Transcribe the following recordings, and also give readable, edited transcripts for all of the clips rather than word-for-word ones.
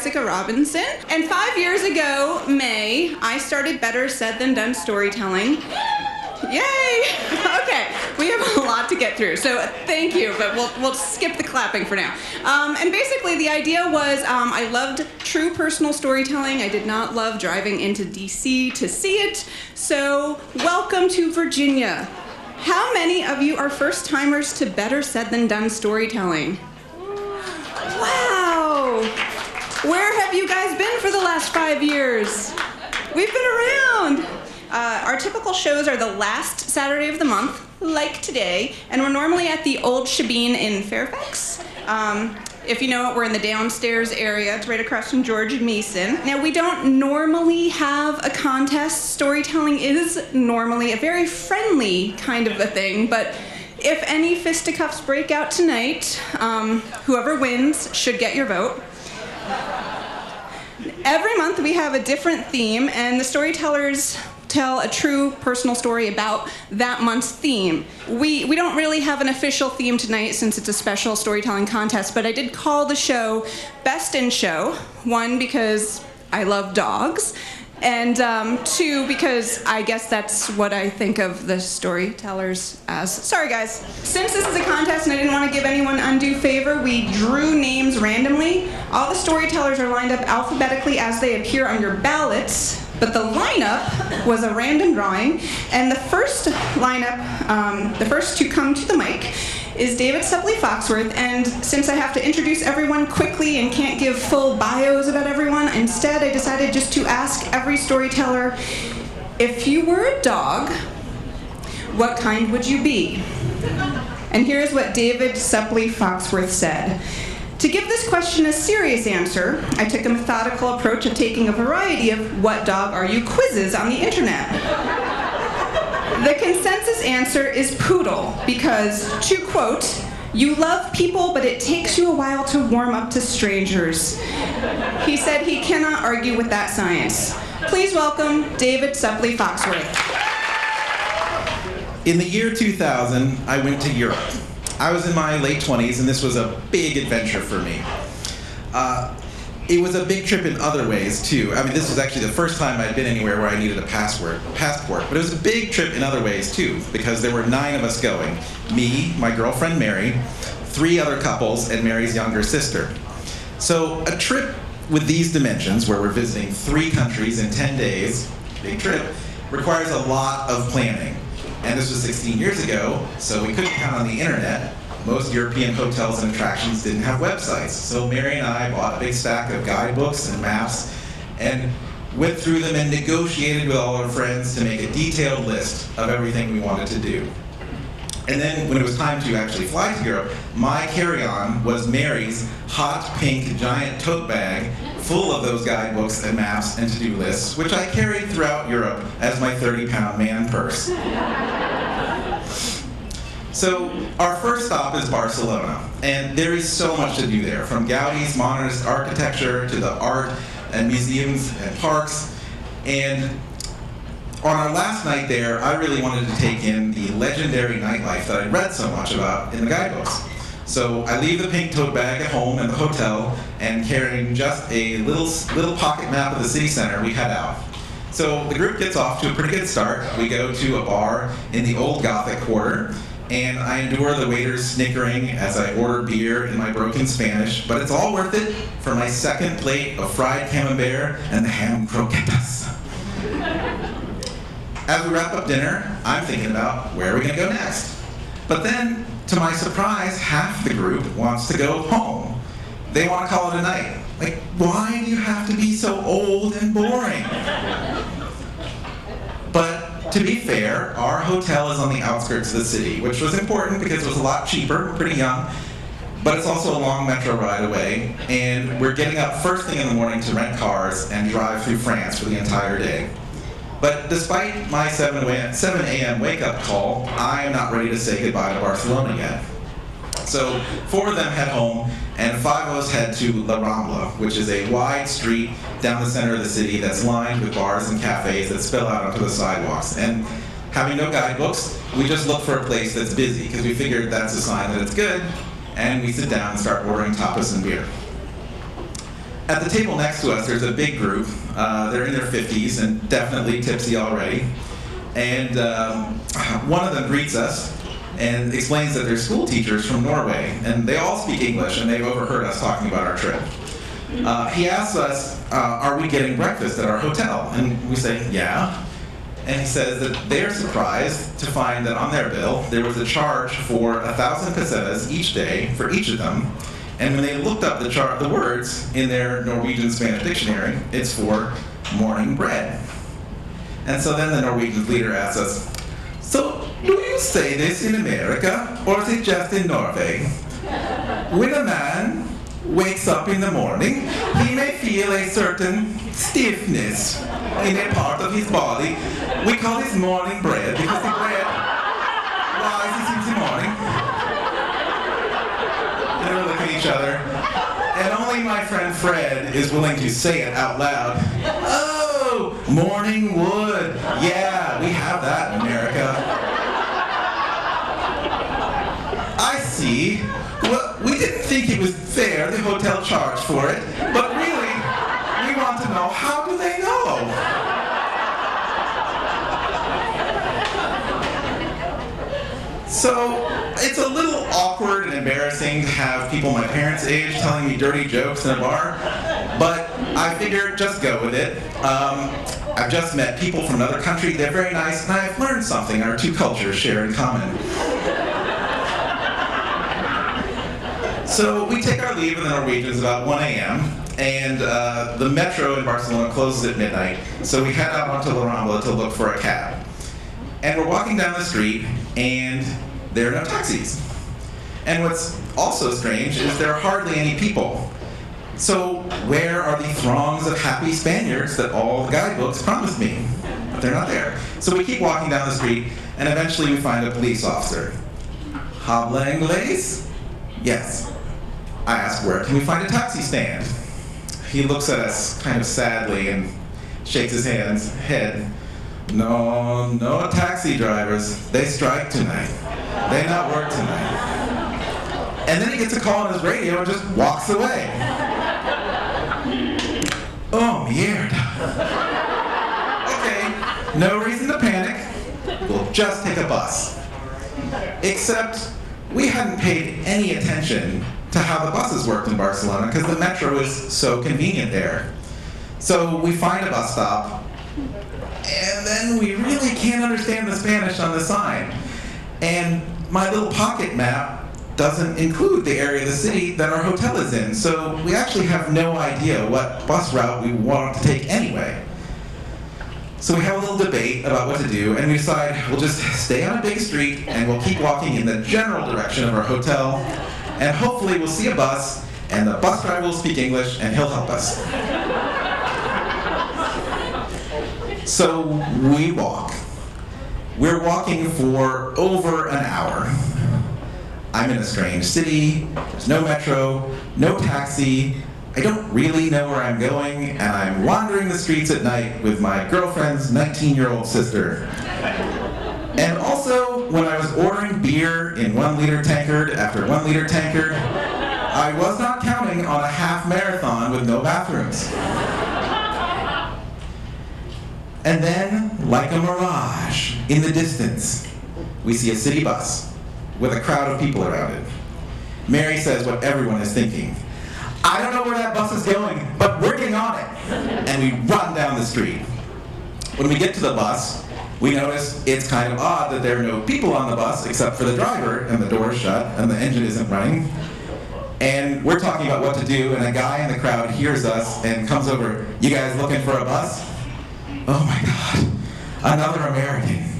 Jessica Robinson. And 5 years ago, May, I started Better Said Than Done storytelling. Yay! Okay, we have a lot to get through, so thank you, but we'll skip the clapping for now. And basically, the idea was I loved true personal storytelling. I did not love driving into DC to see it, so welcome to Virginia. How many of you are first-timers to Better Said Than Done storytelling? Wow! Where have you guys been for the last 5 years? We've been around. Our typical shows are the last Saturday of the month, like today, and we're normally at the Old Shebeen in Fairfax. If you know it, we're in the downstairs area. It's right across from George Mason. Now, we don't normally have a contest. Storytelling is normally a very friendly kind of a thing, but if any fisticuffs break out tonight, whoever wins should get your vote. Every month we have a different theme, and the storytellers tell a true personal story about that month's theme. We don't really have an official theme tonight since it's a special storytelling contest, but I did call the show Best in Show. 1, because I love dogs, and 2, because I guess that's what I think of the storytellers as. Sorry guys. Since this is a contest and I didn't want to give anyone undue favor, we drew names randomly. All the storytellers are lined up alphabetically as they appear on your ballots. But the lineup was a random drawing, and the first lineup, the first to come to the mic, is David Supley Foxworth, and since I have to introduce everyone quickly and can't give full bios about everyone, instead I decided just to ask every storyteller, if you were a dog, what kind would you be? And here's what David Supley Foxworth said. To give this question a serious answer, I took a methodical approach of taking a variety of what dog are you quizzes on the internet. The consensus answer is poodle, because, to quote, you love people, but it takes you a while to warm up to strangers. He said he cannot argue with that science. Please welcome David Supley Foxworth. In the year 2000, I went to Europe. I was in my late 20s, and this was a big adventure for me. It was a big trip in other ways, too. I mean, this was actually the first time I'd been anywhere where I needed a passport, but it was a big trip in other ways, too, because there were 9 of us going. Me, my girlfriend Mary, 3 other couples, and Mary's younger sister. So a trip with these dimensions, where we're visiting 3 countries in 10 days, big trip, requires a lot of planning. And this was 16 years ago, so we couldn't count on the internet. Most European hotels and attractions didn't have websites. So Mary and I bought a big stack of guidebooks and maps and went through them and negotiated with all our friends to make a detailed list of everything we wanted to do. And then when it was time to actually fly to Europe, my carry-on was Mary's hot pink giant tote bag full of those guidebooks and maps and to-do lists, which I carried throughout Europe as my 30-pound man purse. So our first stop is Barcelona, and there is so much to do there, from Gaudi's modernist architecture to the art and museums and parks. And on our last night there, I really wanted to take in the legendary nightlife that I'd read so much about in the guidebooks. So I leave the pink tote bag at home in the hotel, and carrying just a little pocket map of the city center, we head out. So the group gets off to a pretty good start. We go to a bar in the old Gothic quarter, and I endure the waiters snickering as I order beer in my broken Spanish, but it's all worth it for my second plate of fried camembert and the ham croquetas. As we wrap up dinner, I'm thinking about where are we going to go next? But then, to my surprise, half the group wants to go home. They want to call it a night. Like, why do you have to be so old and boring? But to be fair, our hotel is on the outskirts of the city, which was important because it was a lot cheaper. We're pretty young. But it's also a long metro ride away, and we're getting up first thing in the morning to rent cars and drive through France for the entire day. But despite my 7 a.m. wake-up call, I am not ready to say goodbye to Barcelona yet. So 4 of them head home, and 5 of us head to La Rambla, which is a wide street down the center of the city that's lined with bars and cafes that spill out onto the sidewalks. And having no guidebooks, we just look for a place that's busy, because we figured that's a sign that it's good, and we sit down and start ordering tapas and beer. At the table next to us, there's a big group. They're in their 50s and definitely tipsy already. And one of them greets us and explains that they're school teachers from Norway, and they all speak English, and they've overheard us talking about our trip. He asks us, are we getting breakfast at our hotel? And we say, yeah. And he says that they're surprised to find that on their bill, there was a charge for 1,000 pesetas each day for each of them. And when they looked up the words in their Norwegian-Spanish dictionary, it's for morning bread. And so then the Norwegian leader asks us, so do you say this in America, or is it just in Norway? When a man wakes up in the morning, he may feel a certain stiffness in a part of his body. We call this morning bread because the bread rises in the morning. And we look at each other, and only my friend Fred is willing to say it out loud. Oh, morning wood. Yeah, we have that in America. I see. Well, we didn't think it was fair, the hotel charged for it, but really, we want to know, how do they know? So, it's a little awkward and embarrassing to have people my parents' age telling me dirty jokes in a bar, but I figured just go with it. I've just met people from another country, they're very nice, and I've learned something our two cultures share in common. So we take our leave in the Norwegians about 1 a.m., and the metro in Barcelona closes at midnight, so we head out onto La Rambla to look for a cab. And we're walking down the street, and there are no taxis. And what's also strange is there are hardly any people. So where are the throngs of happy Spaniards that all the guidebooks promised me? But they're not there. So we keep walking down the street, and eventually we find a police officer. Habla inglés? Yes. I ask, where can we find a taxi stand? He looks at us kind of sadly and shakes his head. No taxi drivers. They strike tonight. They not work tonight. And then he gets a call on his radio and just walks away. Oh, mierda. Okay, no reason to panic. We'll just take a bus. Except we hadn't paid any attention to how the buses worked in Barcelona because the metro is so convenient there. So we find a bus stop, and then we really can't understand the Spanish on the sign. And my little pocket map doesn't include the area of the city that our hotel is in, so we actually have no idea what bus route we want to take anyway. So we have a little debate about what to do, and we decide we'll just stay on a big street and we'll keep walking in the general direction of our hotel, and hopefully we'll see a bus, and the bus driver will speak English, and he'll help us. So we walk. We're walking for over an hour. I'm in a strange city, there's no metro, no taxi, I don't really know where I'm going, and I'm wandering the streets at night with my girlfriend's 19-year-old sister. And also, when I was ordering beer in 1-liter tankard after 1-liter tankard, I was not counting on a half marathon with no bathrooms. And then, like a mirage, in the distance, we see a city bus with a crowd of people around it. Mary says what everyone is thinking. I don't know where that bus is going, but we're getting on it. And we run down the street. When we get to the bus, we notice it's kind of odd that there are no people on the bus except for the driver, and the door is shut, and the engine isn't running. And we're talking about what to do, and a guy in the crowd hears us and comes over, you guys looking for a bus? Oh my God, another American.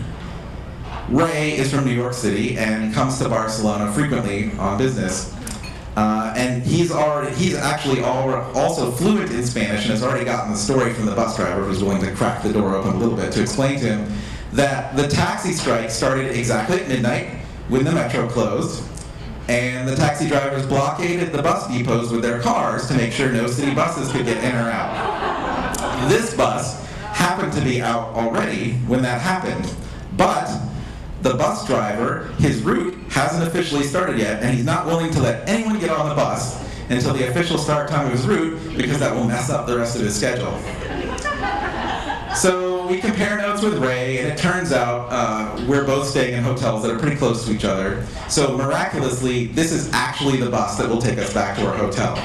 Ray is from New York City and comes to Barcelona frequently on business. And he's actually also fluent in Spanish and has already gotten the story from the bus driver who's willing to crack the door open a little bit to explain to him that the taxi strike started exactly at midnight when the metro closed, and the taxi drivers blockaded the bus depots with their cars to make sure no city buses could get in or out. This bus happened to be out already when that happened, but the bus driver, his route hasn't officially started yet, and he's not willing to let anyone get on the bus until the official start time of his route because that will mess up the rest of his schedule. So we compare notes with Ray, and it turns out we're both staying in hotels that are pretty close to each other. So miraculously, this is actually the bus that will take us back to our hotel.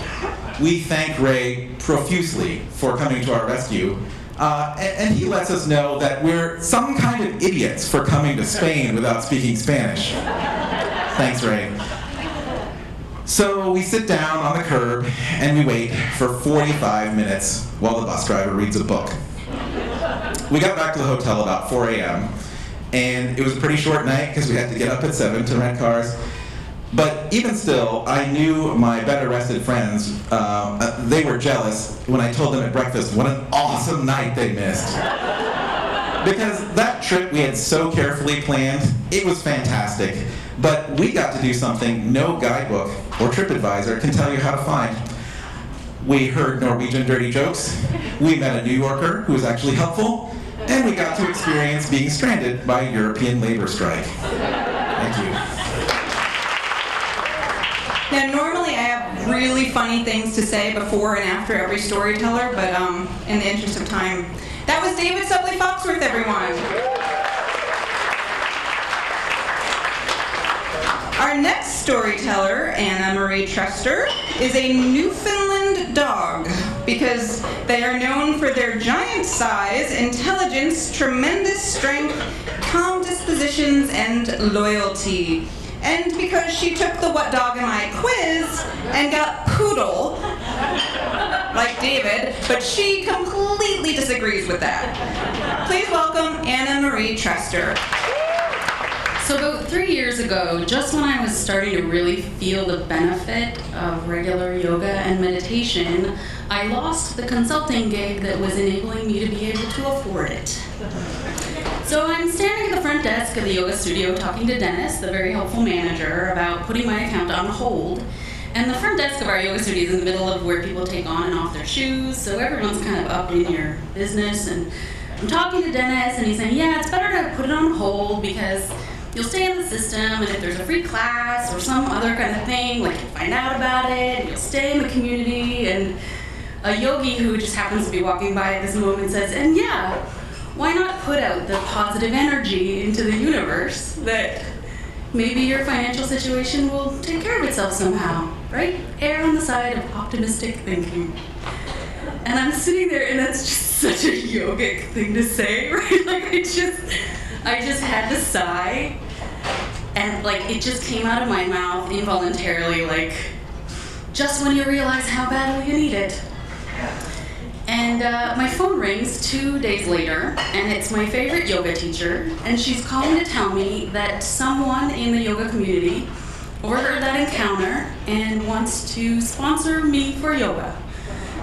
We thank Ray profusely for coming to our rescue, and he lets us know that we're some kind of idiots for coming to Spain without speaking Spanish. Thanks, Ray. So we sit down on the curb and we wait for 45 minutes while the bus driver reads a book. We got back to the hotel about 4 a.m., and it was a pretty short night because we had to get up at 7 to rent cars. But even still, I knew my better rested friends, they were jealous when I told them at breakfast what an awesome night they missed. Because that trip we had so carefully planned, it was fantastic. But we got to do something no guidebook or TripAdvisor can tell you how to find. We heard Norwegian dirty jokes, we met a New Yorker who was actually helpful, and we got to experience being stranded by a European labor strike. Thank you. Now, normally I have really funny things to say before and after every storyteller, but in the interest of time, that was David Supley Foxworth, everyone. Our next storyteller, Anna Marie Trester, is a Newfoundland dog because they are known for their giant size, intelligence, tremendous strength, calm dispositions, and loyalty. And because she took the What Dog Am I quiz and got poodle, like David, but she completely disagrees with that. Please welcome Anna Marie Trester. So about 3 years ago, just when I was starting to really feel the benefit of regular yoga and meditation, I lost the consulting gig that was enabling me to be able to afford it. So I'm standing at the front desk of the yoga studio talking to Dennis, the very helpful manager, about putting my account on hold. And the front desk of our yoga studio is in the middle of where people take on and off their shoes, so everyone's kind of up in your business. And I'm talking to Dennis, and he's saying, yeah, it's better to put it on hold because you'll stay in the system, and if there's a free class or some other kind of thing, like you'll find out about it, and you'll stay in the community. And a yogi who just happens to be walking by at this moment says, and yeah, why not put out the positive energy into the universe that maybe your financial situation will take care of itself somehow, right? Err on the side of optimistic thinking. And I'm sitting there, and that's just such a yogic thing to say, right? Like I just had to sigh, and like it just came out of my mouth involuntarily, like just when you realize how badly you need it. And my phone rings 2 days later, and it's my favorite yoga teacher, and she's calling to tell me that someone in the yoga community overheard that encounter and wants to sponsor me for yoga.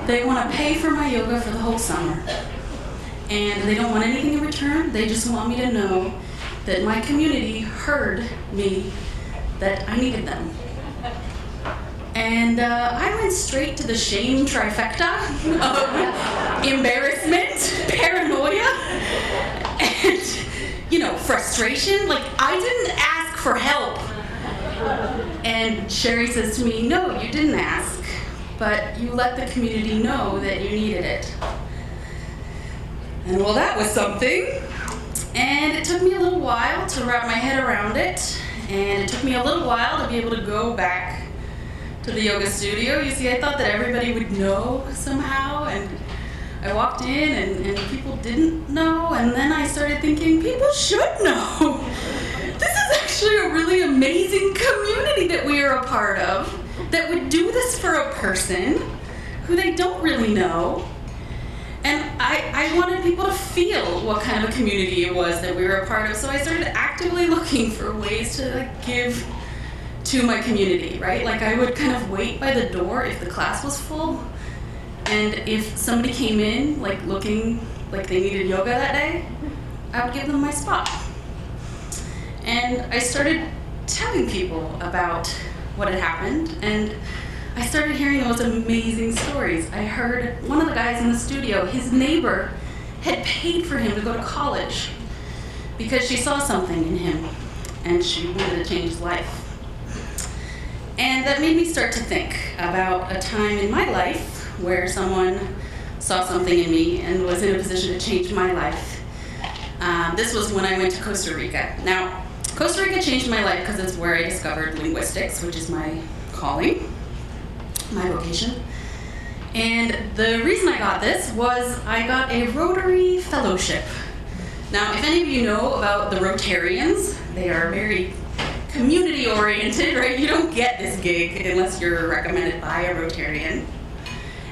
They want to pay for my yoga for the whole summer. And they don't want anything in return. They just want me to know that my community heard me, that I needed them. And I went straight to the shame trifecta of embarrassment, paranoia, and, frustration. Like, I didn't ask for help. And Sherry says to me, no, you didn't ask, but you let the community know that you needed it. And well, that was something. And it took me a little while to wrap my head around it. And it took me a little while to be able to go back to the yoga studio. You see, I thought that everybody would know somehow. And I walked in and people didn't know. And then I started thinking, people should know. This is actually a really amazing community that we are a part of that would do this for a person who they don't really know. And I wanted people to feel what kind of a community it was that we were a part of, so I started actively looking for ways to give to my community, right? Like I would kind of wait by the door if the class was full, and if somebody came in looking like they needed yoga that day, I would give them my spot. And I started telling people about what had happened, and I started hearing the most amazing stories. I heard one of the guys in the studio, his neighbor had paid for him to go to college because she saw something in him and she wanted to change his life. And that made me start to think about a time in my life where someone saw something in me and was in a position to change my life. This was when I went to Costa Rica. Now, Costa Rica changed my life because it's where I discovered linguistics, which is my calling, my vocation. And the reason I got this was I got a Rotary Fellowship. Now, if any of you know about the Rotarians, they are very community-oriented, right? You don't get this gig unless you're recommended by a Rotarian.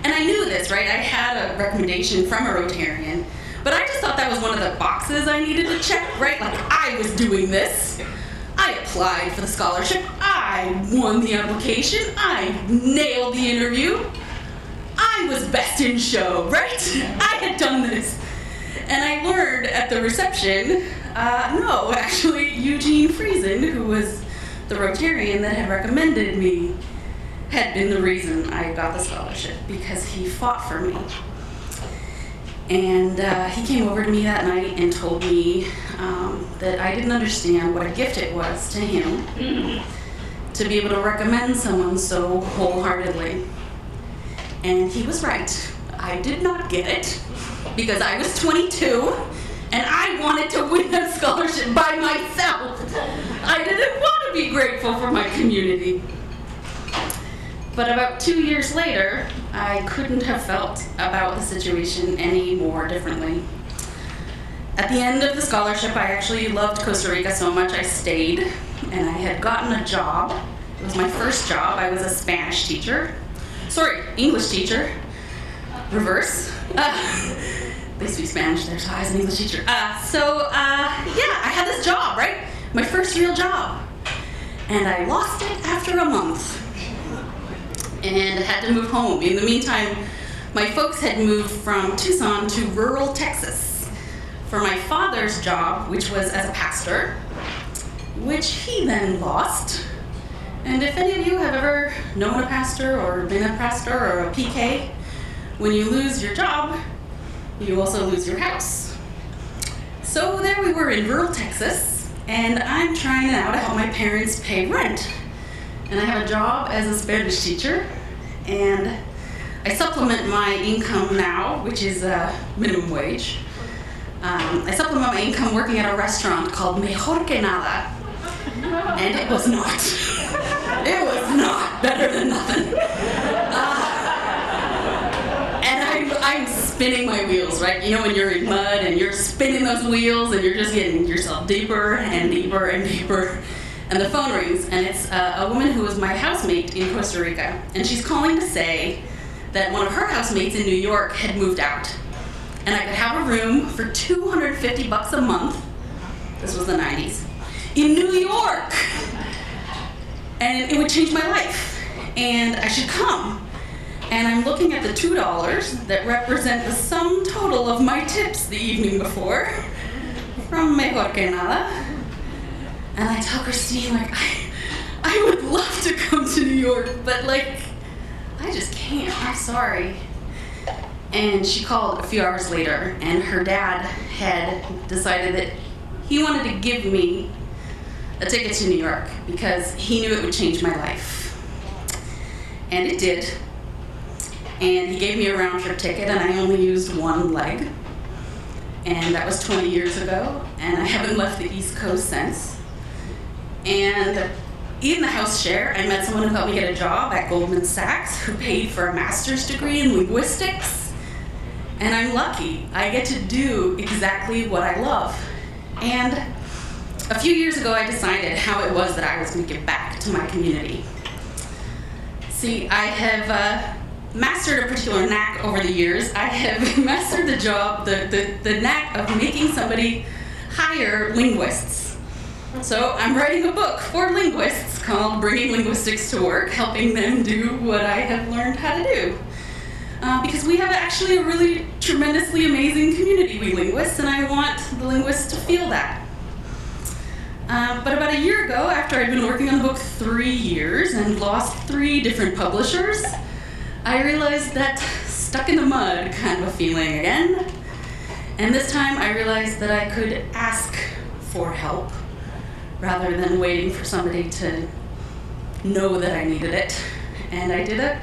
And I knew this, right? I had a recommendation from a Rotarian, but I just thought that was one of the boxes I needed to check, right? Like, I was doing this. I applied for the scholarship. I won the application. I nailed the interview. I was best in show, right? I had done this. And I learned at the reception, no, actually, Eugene Friesen, who was the Rotarian that had recommended me, had been the reason I got the scholarship, because he fought for me. And he came over to me that night and told me that I didn't understand what a gift it was to him to be able to recommend someone so wholeheartedly. And he was right. I did not get it because I was 22 and I wanted to win that scholarship by myself. I didn't want to be grateful for my community. But about 2 years later, I couldn't have felt about the situation any more differently. At the end of the scholarship, I actually loved Costa Rica so much I stayed, and I had gotten a job. It was my first job. I was a Spanish teacher. English teacher. Reverse. They speak Spanish there, so I was an English teacher. I had this job, right? My first real job. And I lost it after a month. And had to move home. In the meantime, my folks had moved from Tucson to rural Texas for my father's job, which was as a pastor, which he then lost. And if any of you have ever known a pastor or been a pastor or a PK, when you lose your job, you also lose your house. So there we were in rural Texas, and I'm trying now to help my parents pay rent. And I have a job as a Spanish teacher, and I supplement my income now, which is minimum wage. I supplement my income working at a restaurant called Mejor Que Nada, and it was not. It was not better than nothing. And I'm spinning my wheels, right? You know when you're in mud and you're spinning those wheels and you're just getting yourself deeper and deeper and deeper. And the phone rings, and it's a woman who was my housemate in Costa Rica. And she's calling to say that one of her housemates in New York had moved out. And I could have a room for $250 a month. This was the 90s. In New York! And it would change my life. And I should come. And I'm looking at the $2 that represent the sum total of my tips the evening before from Mejor Que Nada. And I tell Christine, like, I would love to come to New York, but, like, I just can't. I'm sorry. And she called a few hours later, and her dad had decided that he wanted to give me a ticket to New York because he knew it would change my life. And it did. And he gave me a round-trip ticket, and I only used one leg. And that was 20 years ago, and I haven't left the East Coast since. And in the house share, I met someone who helped me get a job at Goldman Sachs who paid for a master's degree in linguistics. And I'm lucky. I get to do exactly what I love. And a few years ago, I decided how it was that I was going to give back to my community. See, I have mastered a particular knack over the years. I have mastered the job, the knack of making somebody hire linguists. So I'm writing a book for linguists called Bringing Linguistics to Work, helping them do what I have learned how to do. Because we have actually a really tremendously amazing community, we linguists, and I want the linguists to feel that. But about a year ago, after I'd been working on the book 3 years and lost 3 different publishers, I realized that stuck in the mud kind of a feeling again. And this time I realized that I could ask for help rather than waiting for somebody to know that I needed it. And I did a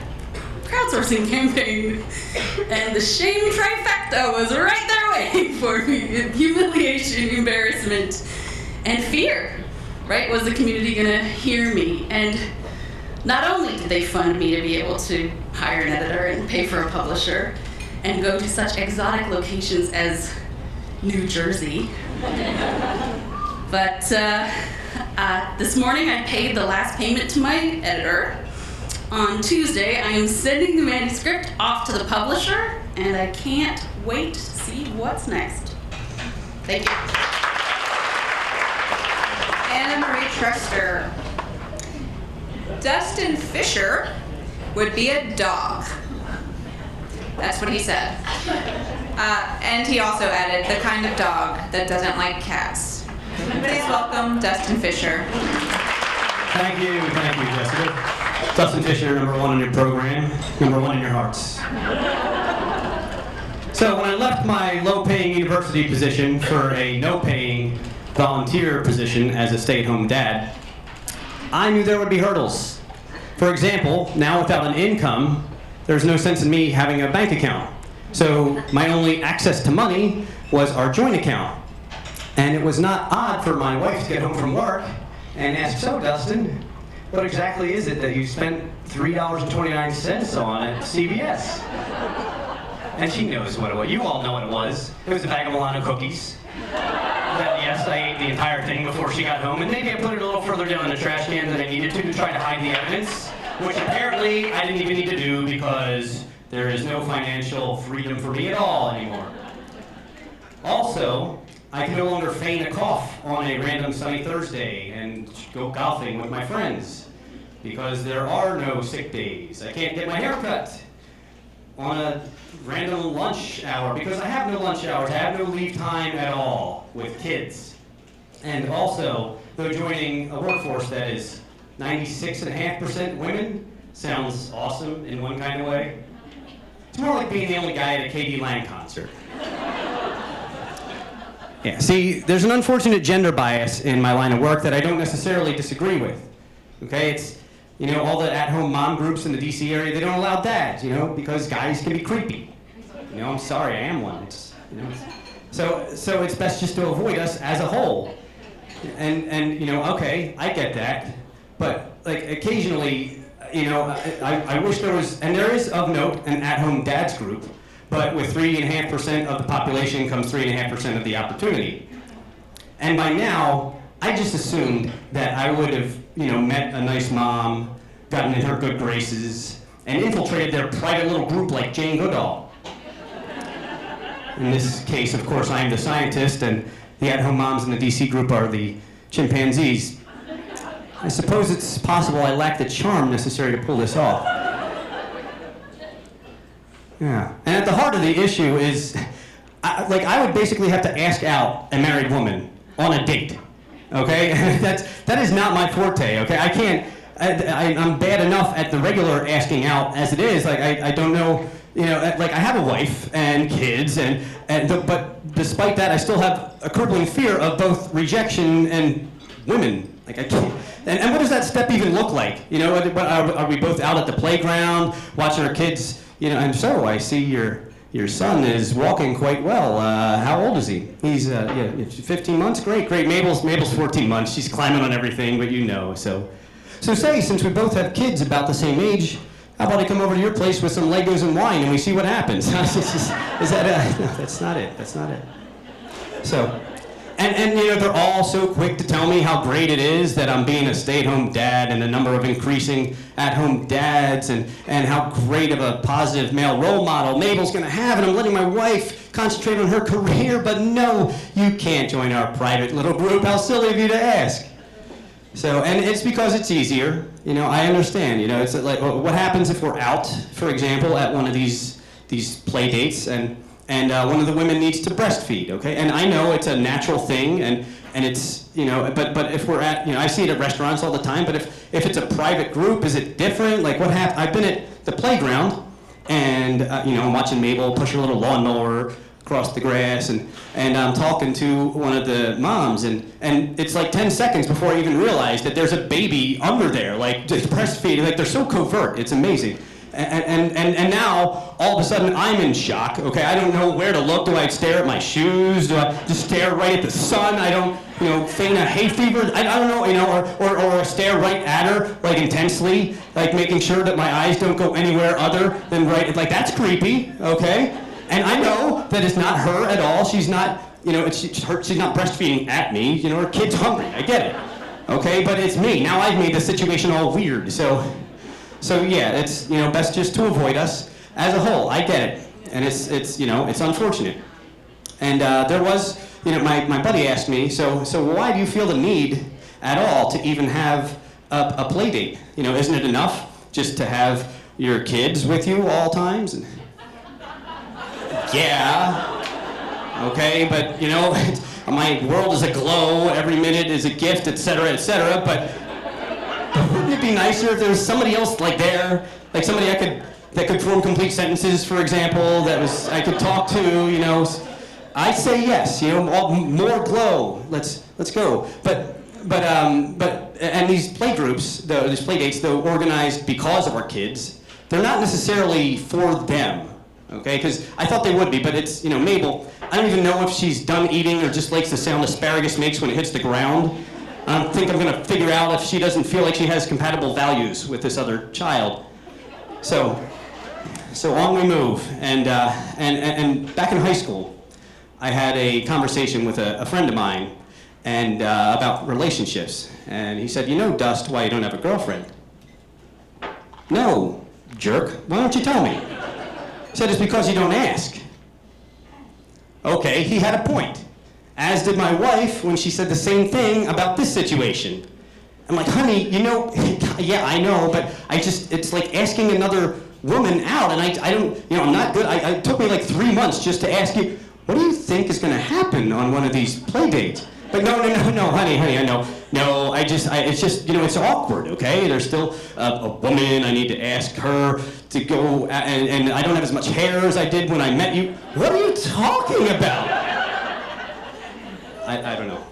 crowdsourcing campaign. And the shame trifecta was right there waiting for me. Humiliation, embarrassment, and fear. Right? Was the community gonna hear me? And not only did they fund me to be able to hire an editor and pay for a publisher and go to such exotic locations as New Jersey, but this morning I paid the last payment to my editor. On Tuesday, I am sending the manuscript off to the publisher, and I can't wait to see what's next. Thank you. Anna Marie Trester. Dustin Fisher would be a dog. That's what he said. And he also added, the kind of dog that doesn't like cats. Please welcome Dustin Fisher. Thank you, Jessica. Dustin Fisher, #1 in your program, #1 in your hearts. So when I left my low-paying university position for a no-paying volunteer position as a stay-at-home dad, I knew there would be hurdles. For example, now without an income, there's no sense in me having a bank account. So my only access to money was our joint account. And it was not odd for my wife to get home from work and ask, "So, Dustin, what exactly is it that you spent $3.29 on at CVS?" And she knows what it was. You all know what it was. It was a bag of Milano cookies. That, yes, I ate the entire thing before she got home, and maybe I put it a little further down in the trash can than I needed to try to hide the evidence, which apparently I didn't even need to do because there is no financial freedom for me at all anymore. Also, I can no longer feign a cough on a random sunny Thursday and go golfing with my friends because there are no sick days. I can't get my hair cut on a random lunch hour because I have no lunch hours. I have no leave time at all with kids. And also, though joining a workforce that is 96.5% women sounds awesome in one kind of way, it's more like being the only guy at a K.D. Lang concert. Yeah, see, there's an unfortunate gender bias in my line of work that I don't necessarily disagree with. Okay, it's, all the at-home mom groups in the DC area, they don't allow dads, because guys can be creepy. I'm sorry, I am one. So it's best just to avoid us as a whole. And okay, I get that, but like occasionally, I wish there was, and there is of note, an at-home dads group. But with 3.5% of the population comes 3.5% of the opportunity. And by now, I just assumed that I would have, met a nice mom, gotten in her good graces, and infiltrated their private little group like Jane Goodall. In this case, of course, I am the scientist, and the at-home moms in the DC group are the chimpanzees. I suppose it's possible I lack the charm necessary to pull this off. Yeah, and at the heart of the issue is, I would basically have to ask out a married woman on a date, okay? That is not my forte, okay? I can't, I'm bad enough at the regular asking out as it is. Like, I don't know, like I have a wife and kids, but despite that, I still have a crippling fear of both rejection and women. Like, I can't, and what does that step even look like? Are we both out at the playground, watching our kids? And so I see your son is walking quite well. How old is he? He's 15 months. Great. Mabel's 14 months. She's climbing on everything, but So say, since we both have kids about the same age, how about I come over to your place with some Legos and wine and we see what happens? No, that's not it. So, and they're all so quick to tell me how great it is that I'm being a stay-at-home dad and the number of increasing at-home dads and how great of a positive male role model Mabel's gonna have, and I'm letting my wife concentrate on her career, but no, you can't join our private little group. How silly of you to ask. So, and it's because it's easier, I understand, it's like, what happens if we're out, for example, at one of these play dates and one of the women needs to breastfeed, okay? And I know it's a natural thing, and it's, but if we're at, I see it at restaurants all the time, but if it's a private group, is it different? Like what happened? I've been at the playground, and, I'm watching Mabel push her little lawnmower across the grass, and I'm talking to one of the moms, and it's like 10 seconds before I even realize that there's a baby under there, like just breastfeeding. Like they're so covert, it's amazing. And now all of a sudden I'm in shock. Okay, I don't know where to look. Do I stare at my shoes? Do I just stare right at the sun? I don't, feign a hay fever. I don't know, or stare right at her, like intensely, like making sure that my eyes don't go anywhere other than right. Like that's creepy. Okay, and I know that it's not her at all. She's not, she's not breastfeeding at me. Her kid's hungry. I get it. Okay, but it's me. Now I've made the situation all weird. So yeah, it's best just to avoid us as a whole. I get it, and it's unfortunate. And there was, my buddy asked me, so why do you feel the need at all to even have a play date? Isn't it enough just to have your kids with you all times? And, yeah, okay, but my world is aglow. Every minute is a gift, etc., etc. But wouldn't it be nicer if there was somebody else like there, like somebody that could form complete sentences, for example, I could talk to, I say yes, more glow. Let's go. But and these play groups, these play dates, though organized because of our kids, they're not necessarily for them. Okay, because I thought they would be, but it's, Mabel, I don't even know if she's done eating or just likes the sound asparagus makes when it hits the ground. I think I'm going to figure out if she doesn't feel like she has compatible values with this other child. So on we move. And back in high school, I had a conversation with a friend of mine and about relationships. And he said, Dust, why you don't have a girlfriend? No, jerk. Why don't you tell me? He said, it's because you don't ask. Okay, he had a point. As did my wife when she said the same thing about this situation. I'm like, honey, yeah, I know, but it's like asking another woman out, and I don't, I'm not good. It took me like 3 months just to ask you, what do you think is going to happen on one of these play dates? But no, honey, I know. No, it's just, it's awkward, okay? There's still a woman, I need to ask her to go, and I don't have as much hair as I did when I met you. What are you talking about? I don't know.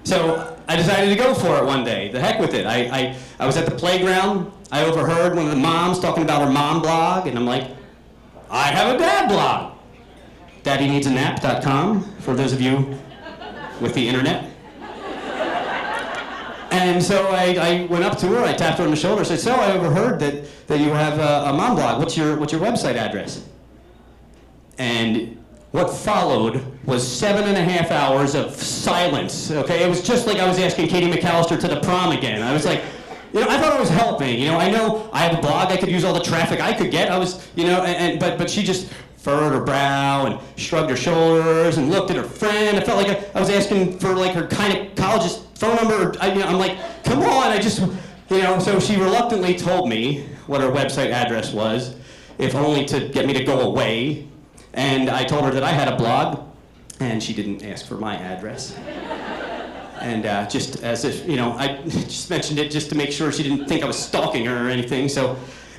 So I decided to go for it one day. The heck with it. I was at the playground. I overheard one of the moms talking about her mom blog, and I'm like, I have a dad blog. DaddyNeedsANap.com, for those of you with the internet. And so I went up to her, I tapped her on the shoulder, said, so I overheard that you have a mom blog. What's your website address? And what followed was 7.5 hours of silence, okay? It was just like I was asking Katie McAllister to the prom again. I was like, I thought I was helping, I know I have a blog, I could use all the traffic I could get. I was, but she just furrowed her brow and shrugged her shoulders and looked at her friend. I felt like I was asking for like her gynecologist phone number. I'm like, come on, so she reluctantly told me what her website address was, if only to get me to go away. And I told her that I had a blog, and she didn't ask for my address. And just as if, I just mentioned it just to make sure she didn't think I was stalking her or anything.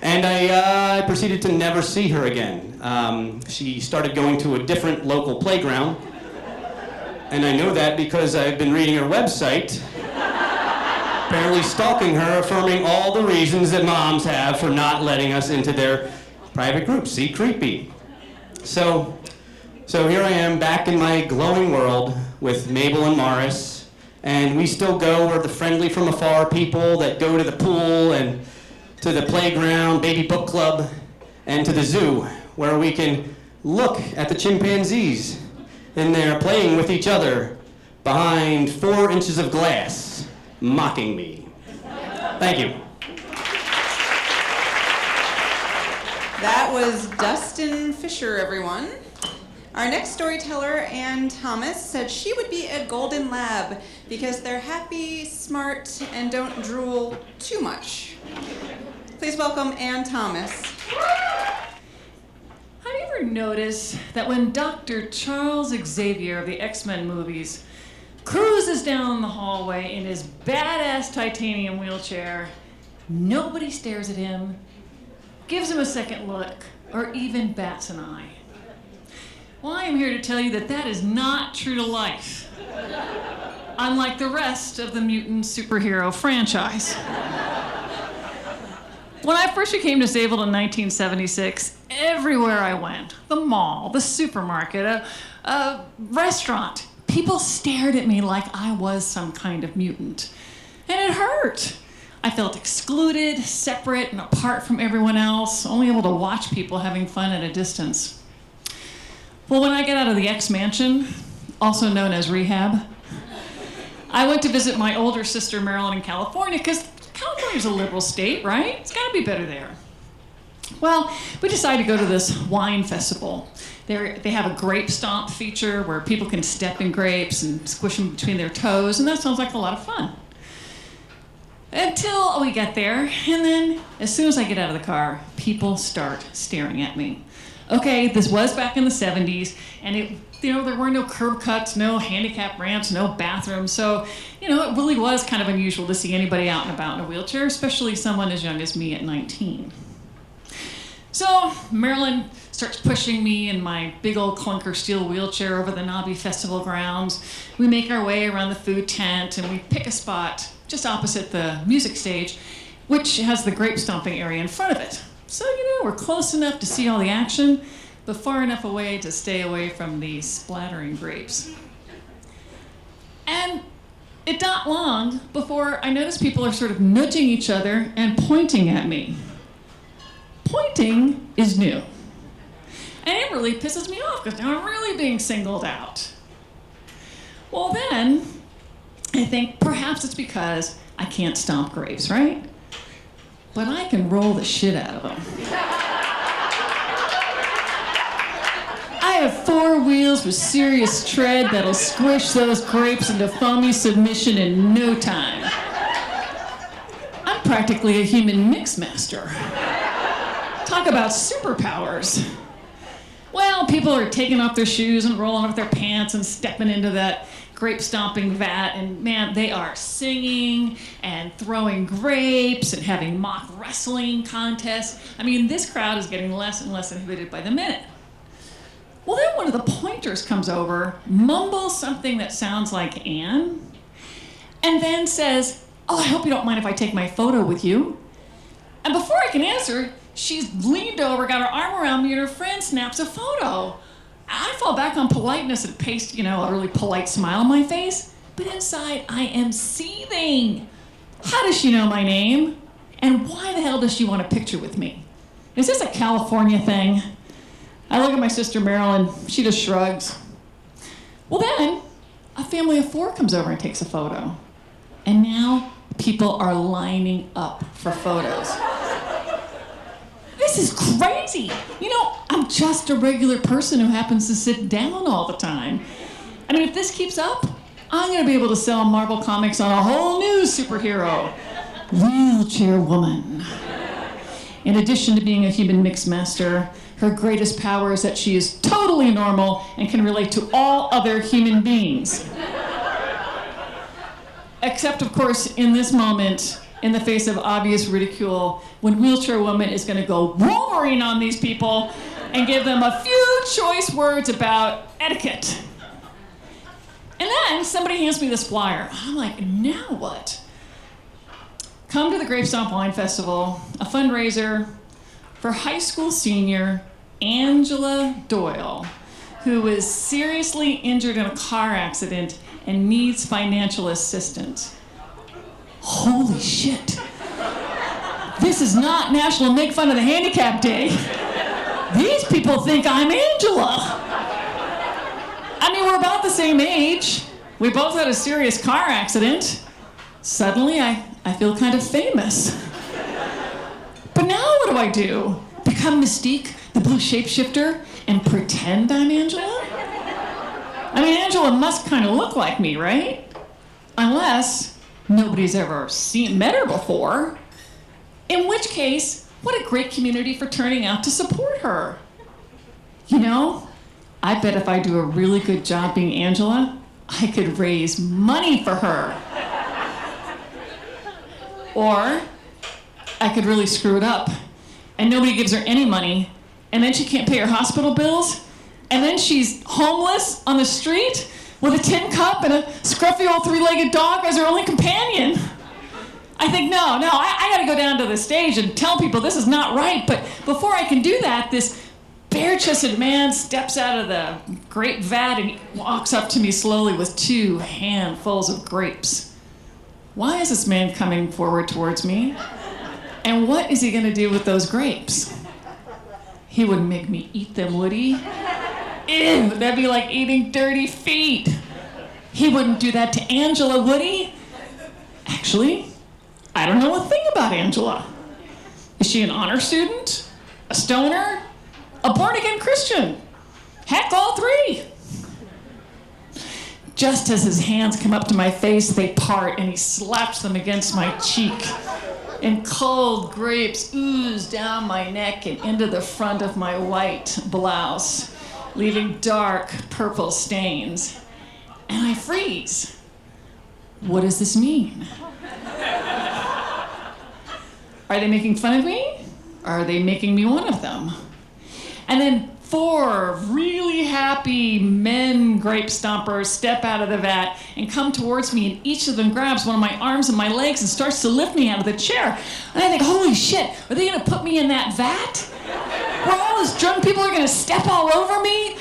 And I proceeded to never see her again. She started going to a different local playground. And I know that because I've been reading her website, apparently stalking her, affirming all the reasons that moms have for not letting us into their private groups. See, creepy. So here I am back in my glowing world with Mabel and Morris, and we still go. We're the friendly from afar people that go to the pool and to the playground, baby book club, and to the zoo, where we can look at the chimpanzees in there playing with each other behind 4 inches of glass, mocking me. Thank you. That was Dustin Fisher, everyone. Our next storyteller, Ann Thomas, said she would be a golden lab because they're happy, smart, and don't drool too much. Please welcome Ann Thomas. Have you ever noticed that when Dr. Charles Xavier of the X-Men movies cruises down the hallway in his badass titanium wheelchair, nobody stares at him, gives him a second look, or even bats an eye? Well, I am here to tell you that that is not true to life. Unlike the rest of the mutant superhero franchise. When I first became disabled in 1976, everywhere I went, the mall, the supermarket, a restaurant, people stared at me like I was some kind of mutant. And it hurt. I felt excluded, separate, and apart from everyone else, only able to watch people having fun at a distance. Well, when I got out of the X Mansion, also known as rehab, I went to visit my older sister Marilyn in California, because California's a liberal state, right? It's gotta be better there. Well, we decided to go to this wine festival. They have a grape stomp feature where people can step in grapes and squish them between their toes, and that sounds like a lot of fun. Until we get there, and then as soon as I get out of the car, people start staring at me. Okay, this was back in the 70s, and there were no curb cuts, no handicap ramps, no bathrooms, so, it really was kind of unusual to see anybody out and about in a wheelchair, especially someone as young as me at 19. So Marilyn starts pushing me in my big old clunker steel wheelchair over the knobby festival grounds. We make our way around the food tent, and we pick a spot just opposite the music stage, which has the grape stomping area in front of it. So, we're close enough to see all the action, but far enough away to stay away from the splattering grapes. And it's not long before I notice people are sort of nudging each other and pointing at me. Pointing is new. And it really pisses me off because now I'm really being singled out. Well, then, I think perhaps it's because I can't stomp grapes, right? But I can roll the shit out of them. I have 4 wheels with serious tread that'll squish those grapes into foamy submission in no time. I'm practically a human mix master. Talk about superpowers. Well, people are taking off their shoes and rolling off their pants and stepping into that grape stomping vat, and man, they are singing and throwing grapes and having mock wrestling contests. I mean, this crowd is getting less and less inhibited by the minute. Well, then one of the pointers comes over, mumbles something that sounds like Anne, and then says, "Oh, I hope you don't mind if I take my photo with you." And before I can answer, she's leaned over, got her arm around me, and her friend snaps a photo. I fall back on politeness and paste, a really polite smile on my face, but inside I am seething. How does she know my name? And why the hell does she want a picture with me? Is this a California thing? I look at my sister Marilyn, she just shrugs. Well then, a family of 4 comes over and takes a photo. And now people are lining up for photos. This is crazy. I'm just a regular person who happens to sit down all the time. I mean, if this keeps up, I'm gonna be able to sell Marvel Comics on a whole new superhero, Wheelchair Woman. In addition to being a human mix master, her greatest power is that she is totally normal and can relate to all other human beings. Except, of course, in this moment, in the face of obvious ridicule, when Wheelchair Woman is going to go Wolverine on these people and give them a few choice words about etiquette. And then somebody hands me this flyer. I'm like, now what? Come to the Grape Stomp Wine Festival, a fundraiser for high school senior Angela Doyle, who was seriously injured in a car accident and needs financial assistance. Holy shit. This is not National Make Fun of the Handicap Day. These people think I'm Angela. I mean, we're about the same age. We both had a serious car accident. Suddenly, I feel kind of famous. But now what do? Become Mystique, the blue shapeshifter, and pretend I'm Angela? I mean, Angela must kind of look like me, right? Unless nobody's ever met her before. In which case, what a great community for turning out to support her. I bet if I do a really good job being Angela, I could raise money for her. Or I could really screw it up and nobody gives her any money, and then she can't pay her hospital bills, And then she's homeless on the street with a tin cup and a scruffy old three-legged dog as her only companion. I think, no, I gotta go down to the stage and tell people this is not right. But before I can do that, this bare-chested man steps out of the grape vat and he walks up to me slowly with 2 handfuls of grapes. Why is this man coming forward towards me? And what is he gonna do with those grapes? He wouldn't make me eat them, would he? Ew, that'd be like eating dirty feet. He wouldn't do that to Angela, would he? Actually, I don't know a thing about Angela. Is she an honor student? A stoner? A born-again Christian? Heck, all 3. Just as his hands come up to my face, they part and he slaps them against my cheek. And cold grapes ooze down my neck and into the front of my white blouse, leaving dark purple stains. And I freeze. What does this mean? Are they making fun of me? Are they making me one of them? And then 4 really happy men grape stompers step out of the vat and come towards me, and each of them grabs one of my arms and my legs and starts to lift me out of the chair. And I think, holy shit, are they gonna put me in that vat? Where all those drunk people are gonna step all over me,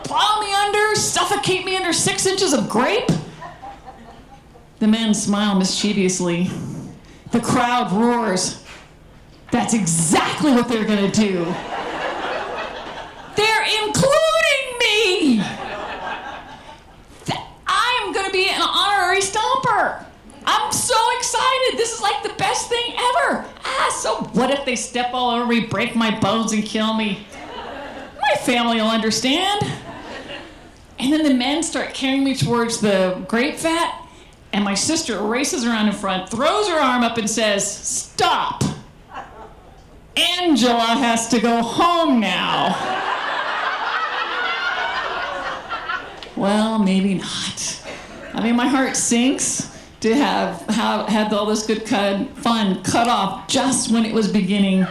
plow me under, suffocate me under 6 inches of grape? The men smile mischievously. The crowd roars. That's exactly what they're gonna do. They're including me! I'm gonna be an honorary stomper. I'm so excited. This is like the best thing ever. So what if they step all over me, break my bones, and kill me? My family will understand. And then the men start carrying me towards the grape vat, and my sister races around in front, throws her arm up and says, "Stop. Angela has to go home now." Well, maybe not. I mean, my heart sinks to have had all this good fun cut off just when it was beginning,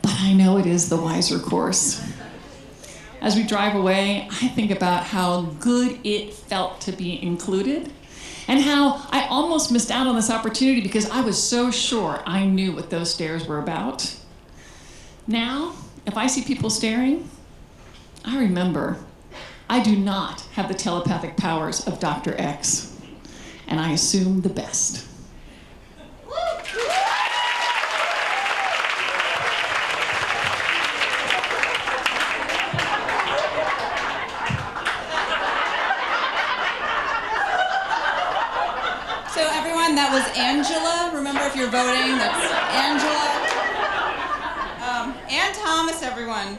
but I know it is the wiser course. As we drive away, I think about how good it felt to be included, and how I almost missed out on this opportunity because I was so sure I knew what those stares were about. Now, if I see people staring, I remember I do not have the telepathic powers of Dr. X, and I assume the best. So everyone, that was Angela. Remember, if you're voting, that's Angela. And Thomas, everyone.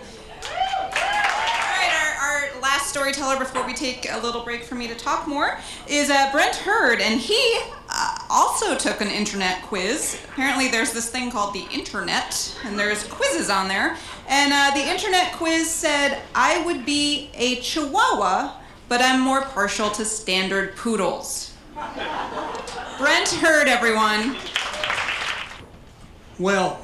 Our last storyteller before we take a little break for me to talk more is Brent Hurd, and he also took an internet quiz. Apparently there's this thing called the internet, and there's quizzes on there. And the internet quiz said, I would be a Chihuahua, but I'm more partial to standard poodles. Brent Hurd, everyone. Well,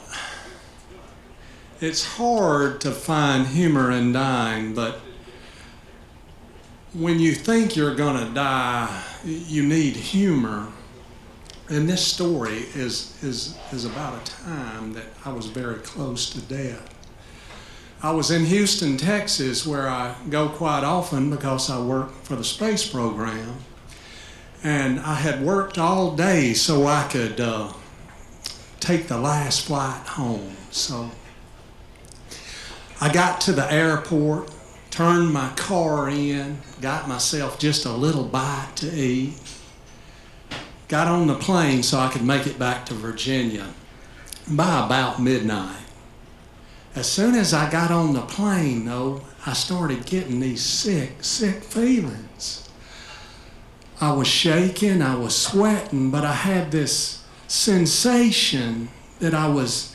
it's hard to find humor in dying, but when you think you're gonna die, you need humor. And this story is about a time that I was very close to death. I was in Houston, Texas, where I go quite often because I work for the space program. And I had worked all day so I could take the last flight home. So I got to the airport, turned my car in, got myself just a little bite to eat, got on the plane so I could make it back to Virginia by about midnight. As soon as I got on the plane, though, I started getting these sick feelings. I was shaking, I was sweating, but I had this sensation that I was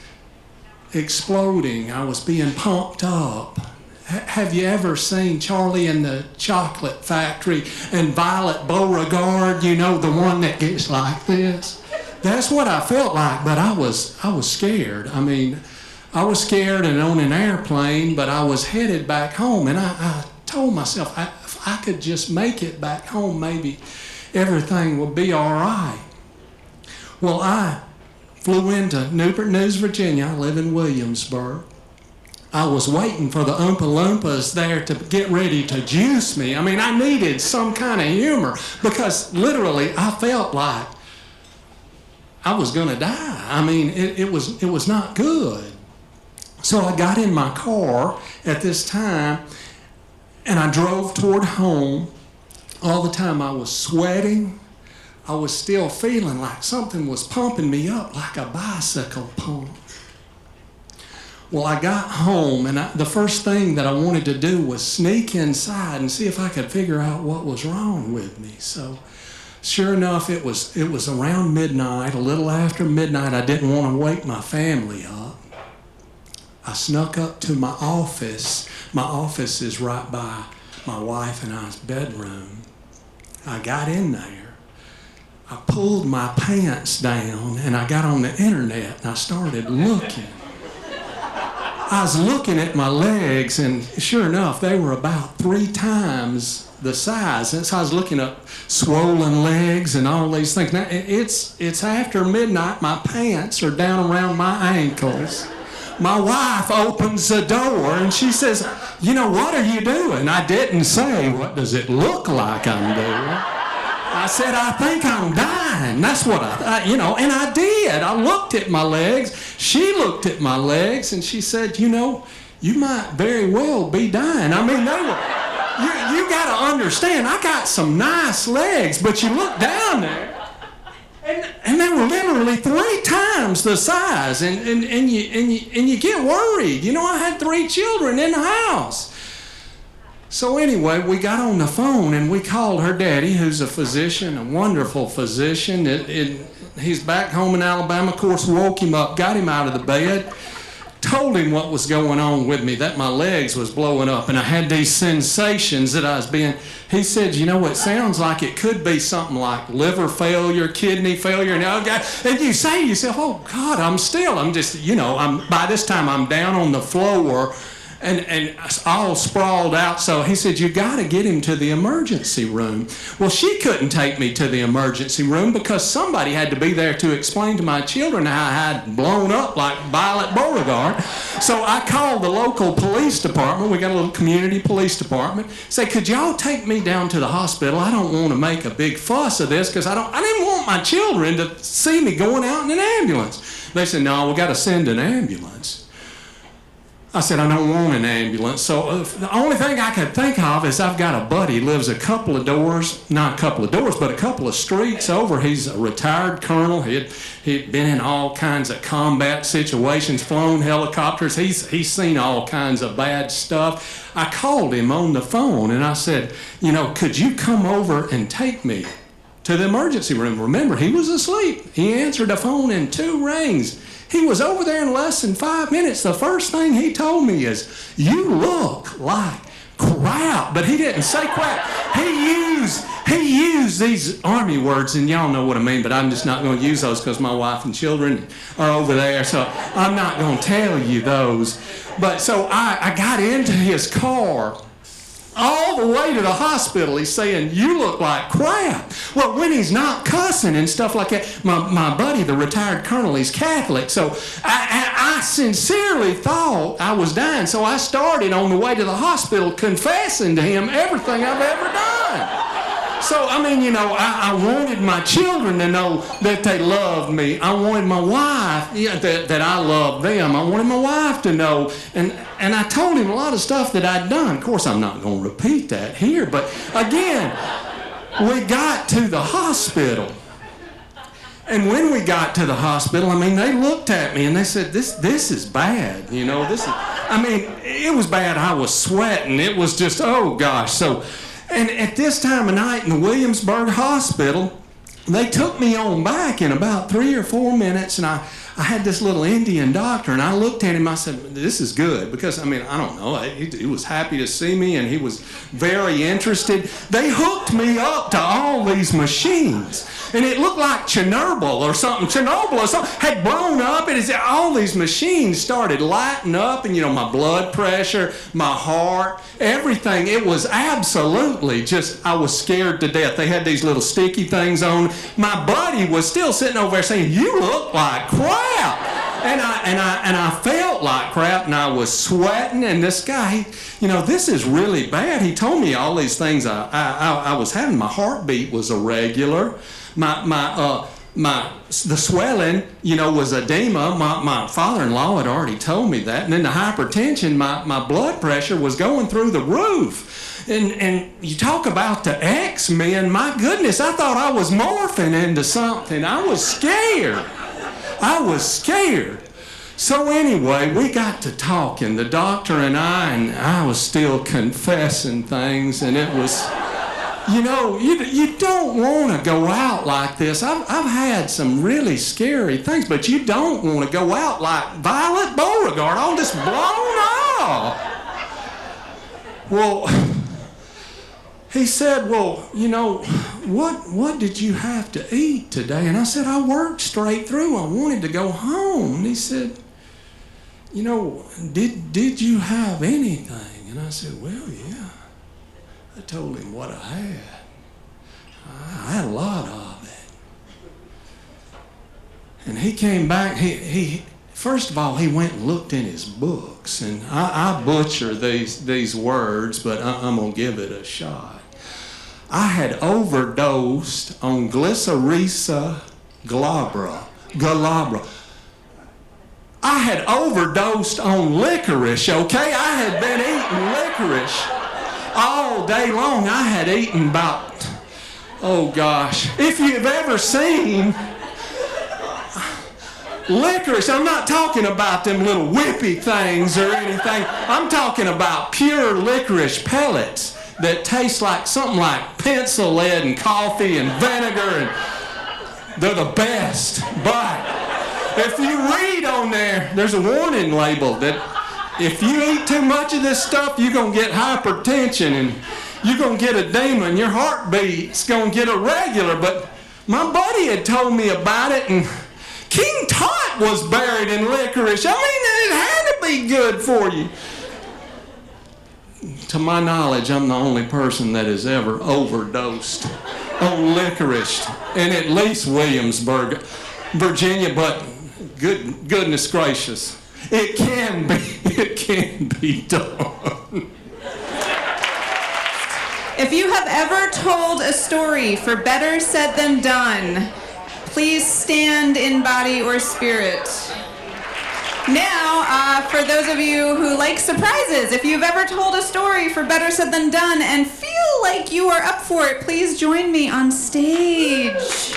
exploding. I was being pumped up. Have you ever seen Charlie and the Chocolate Factory and Violet Beauregard, you know, the one that gets like this? That's what I felt like, but I was scared. I mean, I was scared and on an airplane, but I was headed back home, and I told myself, if I could just make it back home, maybe everything would be all right. Well, I flew into Newport News, Virginia. I live in Williamsburg. I was waiting for the Oompa Loompas there to get ready to juice me. I mean, I needed some kind of humor because literally I felt like I was going to die. I mean, it was not good. So I got in my car at this time and I drove toward home. All the time I was sweating. I was still feeling like something was pumping me up like a bicycle pump. Well, I got home, and the first thing that I wanted to do was sneak inside and see if I could figure out what was wrong with me. So, sure enough, it was around midnight, a little after midnight. I didn't want to wake my family up. I snuck up to my office. My office is right by my wife and I's bedroom. I got in there. I pulled my pants down and I got on the internet and I started looking. I was looking at my legs and sure enough, they were about 3 times the size. And so I was looking up swollen legs and all these things. Now, it's after midnight. My pants are down around my ankles. My wife opens the door and she says, "You know, what are you doing?" I didn't say, "What does it look like I'm doing?" I said, "I think I'm dying." That's what and I did. I looked at my legs. She looked at my legs and she said, "You know, you might very well be dying." I mean, you got to understand, I got some nice legs, but you look down there and they were literally 3 times the size and you get worried. You know, I had 3 children in the house. So anyway, we got on the phone and we called her daddy, who's a physician, a wonderful physician. He's back home in Alabama. Of course, woke him up, got him out of the bed, told him what was going on with me, that my legs was blowing up and I had these sensations that I was being. He said, "You know, it sounds like it could be something like liver failure, kidney failure." And you say to yourself, "Oh God, I'm just, by this time I'm down on the floor and all sprawled out." So he said, "You got to get him to the emergency room." Well, she couldn't take me to the emergency room because somebody had to be there to explain to my children how I had blown up like Violet Beauregard. So I called the local police department. We got a little community police department. Say, "Could y'all take me down to the hospital? I don't want to make a big fuss of this because I didn't want my children to see me going out in an ambulance." They said, "No, we got to send an ambulance." I said, "I don't want an ambulance." So the only thing I could think of is I've got a buddy who lives a couple of doors, not a couple of doors, but a couple of streets over. He's a retired colonel. He'd been in all kinds of combat situations, flown helicopters. He's seen all kinds of bad stuff. I called him on the phone and I said, "Could you come over and take me to the emergency room?" Remember, he was asleep. He answered the phone in 2 rings. He was over there in less than 5 minutes. The first thing he told me is, "You look like crap." But he didn't say crap. He used these army words, and y'all know what I mean, but I'm just not going to use those because my wife and children are over there, so I'm not going to tell you those. But so I got into his car. All the way to the hospital, he's saying, "You look like crap." Well, when he's not cussing and stuff like that, my buddy, the retired colonel, he's Catholic, so I sincerely thought I was dying. So I started on the way to the hospital confessing to him everything I've ever done. So, I wanted my children to know that they loved me. I wanted my wife, that I loved them. I wanted my wife to know. And I told him a lot of stuff that I'd done. Of course, I'm not going to repeat that here. But again, we got to the hospital. And when we got to the hospital, they looked at me and they said, this is bad. It was bad. I was sweating. It was just, oh gosh. So, and at this time of night in the Williamsburg hospital, they took me on back in about 3 or 4 minutes, and I had this little Indian doctor, and I looked at him, I said, "This is good," because, I don't know, he was happy to see me, and he was very interested. They hooked me up to all these machines. and it looked like Chernobyl or something. Chernobyl or something had blown up, and all these machines started lighting up, and my blood pressure, my heart, everything. It was absolutely just, I was scared to death. They had these little sticky things on. My buddy was still sitting over there saying, "You look like crap." And I felt like crap, and I was sweating, and this guy, this is really bad. He told me all these things I was having. My heartbeat was irregular. The swelling, was edema. My father-in-law had already told me that. And then the hypertension, my blood pressure was going through the roof. And you talk about the X-Men, my goodness, I thought I was morphing into something. I was scared. So anyway, we got to talking, the doctor and I was still confessing things, and it was, you don't want to go out like this. I've had some really scary things, but you don't want to go out like Violet Beauregard, all just blown off. Well, he said, "Well, what did you have to eat today?" And I said, "I worked straight through. I wanted to go home." And he said, did you have anything?" And I said, "Well, yeah." I told him what I had. I had a lot of it. And he came back. He first of all, he went and looked in his books. And I butcher these words, but I'm going to give it a shot. I had overdosed on glycerisa glabra. I had overdosed on licorice, okay? I had been eating licorice all day long. I had eaten about, oh gosh, if you've ever seen licorice, I'm not talking about them little whippy things or anything. I'm talking about pure licorice pellets that taste like something like pencil lead and coffee and vinegar, and they're the best. But if you read on there, there's a warning label that if you eat too much of this stuff, you're going to get hypertension and you're going to get edema and your heartbeat's going to get irregular. But my buddy had told me about it, and King Tut was buried in licorice. I mean, it had to be good for you. To my knowledge, I'm the only person that has ever overdosed on licorice in at least Williamsburg, Virginia, but goodness gracious, it can be done. If you have ever told a story for better said than done, please stand in body or spirit. Now, for those of you who like surprises, if you've ever told a story for better said than done and feel like you are up for it, please join me on stage.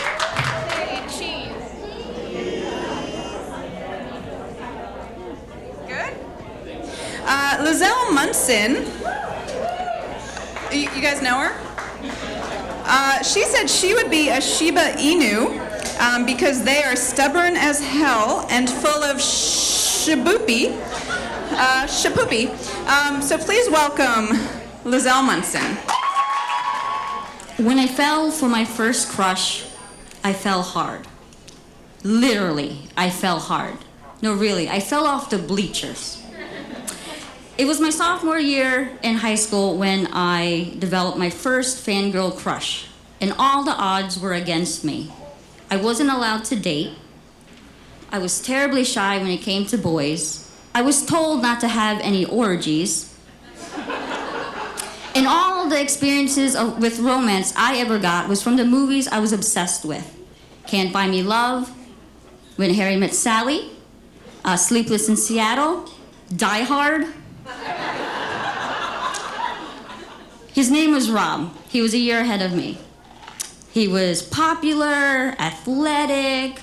Liezel Munson, you guys know her? She said she would be a Shiba Inu because they are stubborn as hell and full of shapoopy. So please welcome Liezel Munson. When I fell for my first crush, I fell hard. Literally, I fell hard. No, really, I fell off the bleachers. It was my sophomore year in high school when I developed my first fangirl crush, and all the odds were against me. I wasn't allowed to date. I was terribly shy when it came to boys. I was told not to have any orgies. And all the experiences with romance I ever got was from the movies I was obsessed with. Can't Buy Me Love, When Harry Met Sally, Sleepless in Seattle, Die Hard. His name was Rob. He was a year ahead of me. He was popular, athletic,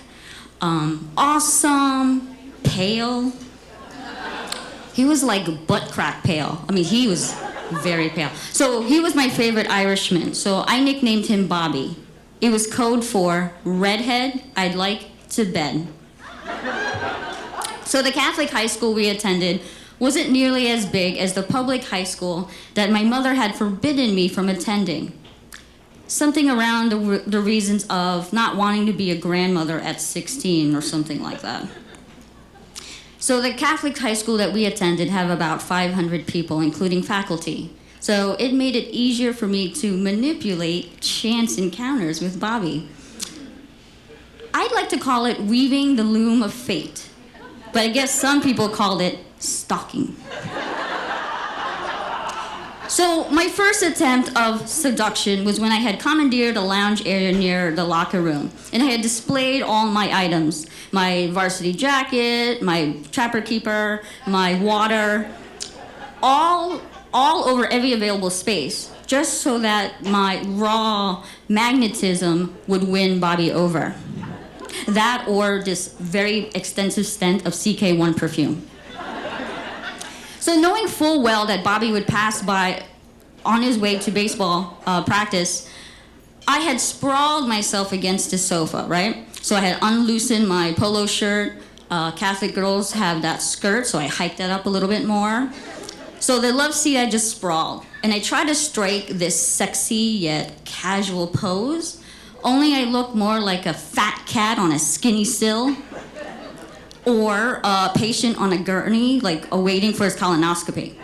awesome, pale. He was like butt crack pale. I mean, he was very pale. So he was my favorite Irishman. So I nicknamed him Bobby. It was code for redhead I'd like to bed. So the Catholic high school we attended wasn't nearly as big as the public high school that my mother had forbidden me from attending. something around the reasons of not wanting to be a grandmother at 16 or something like that. So the Catholic high school that we attended have about 500 people, including faculty. So it made it easier for me to manipulate chance encounters with Bobby. I'd like to call it weaving the loom of fate, but I guess some people called it stalking. So my first attempt of seduction was when I had commandeered a lounge area near the locker room, and I had displayed all my items, my varsity jacket, my trapper keeper, my water, all over every available space, just so that my raw magnetism would win Bobby over. That or this very extensive scent of CK1 perfume. So knowing full well that Bobby would pass by on his way to baseball practice, I had sprawled myself against the sofa, right? So I had unloosened my polo shirt. Catholic girls have that skirt, so I hiked that up a little bit more. So the love seat, I just sprawled. And I tried to strike this sexy yet casual pose, only I looked more like a fat cat on a skinny sill, or a patient on a gurney, like awaiting for his colonoscopy.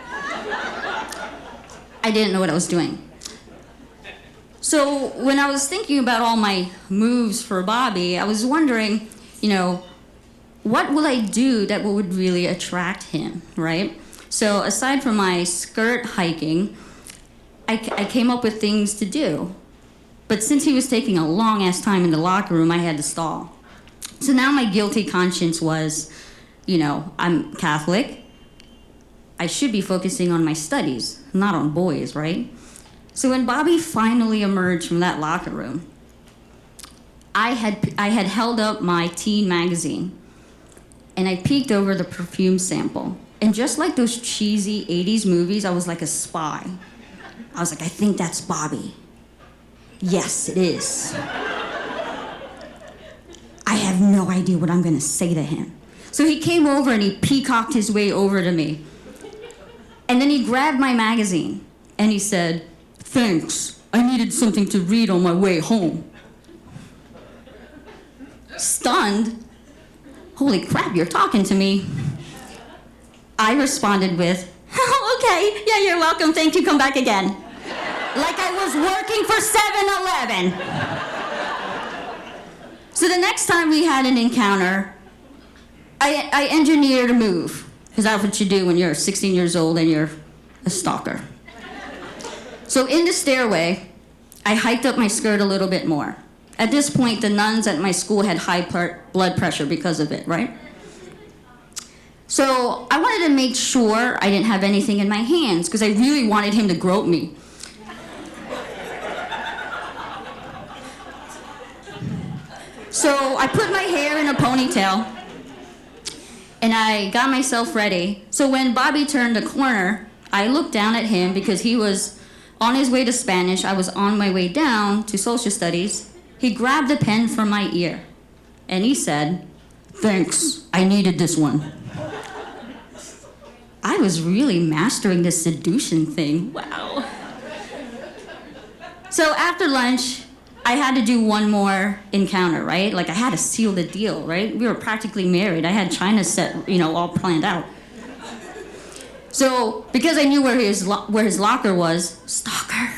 I didn't know what I was doing. So when I was thinking about all my moves for Bobby, I was wondering, what will I do that would really attract him, right? So aside from my skirt hiking, I came up with things to do. But since he was taking a long-ass time in the locker room, I had to stall. So now my guilty conscience was, I'm Catholic. I should be focusing on my studies, not on boys, right? So when Bobby finally emerged from that locker room, I had held up my teen magazine, and I peeked over the perfume sample. And just like those cheesy 80s movies, I was like a spy. I was like, I think that's Bobby. Yes, it is. I have no idea what I'm gonna say to him. So he came over and he peacocked his way over to me. And then he grabbed my magazine and he said, "Thanks, I needed something to read on my way home." Stunned, "Holy crap, you're talking to me." I responded with, "Oh, okay, yeah, you're welcome, thank you, come back again." Like I was working for 7-Eleven. So the next time we had an encounter, I engineered a move, because that's what you do when you're 16 years old and you're a stalker. So in the stairway, I hiked up my skirt a little bit more. At this point, the nuns at my school had high blood pressure because of it, right? So I wanted to make sure I didn't have anything in my hands, because I really wanted him to grope me. So I put my hair in a ponytail, and I got myself ready. So when Bobby turned the corner, I looked down at him because he was on his way to Spanish. I was on my way down to social studies. He grabbed a pen from my ear, and he said, "Thanks, I needed this one." I was really mastering this seduction thing. Wow. So after lunch, I had to do one more encounter, right? Like I had to seal the deal, right? We were practically married. I had China set, all planned out. So because I knew where his locker was, stalker,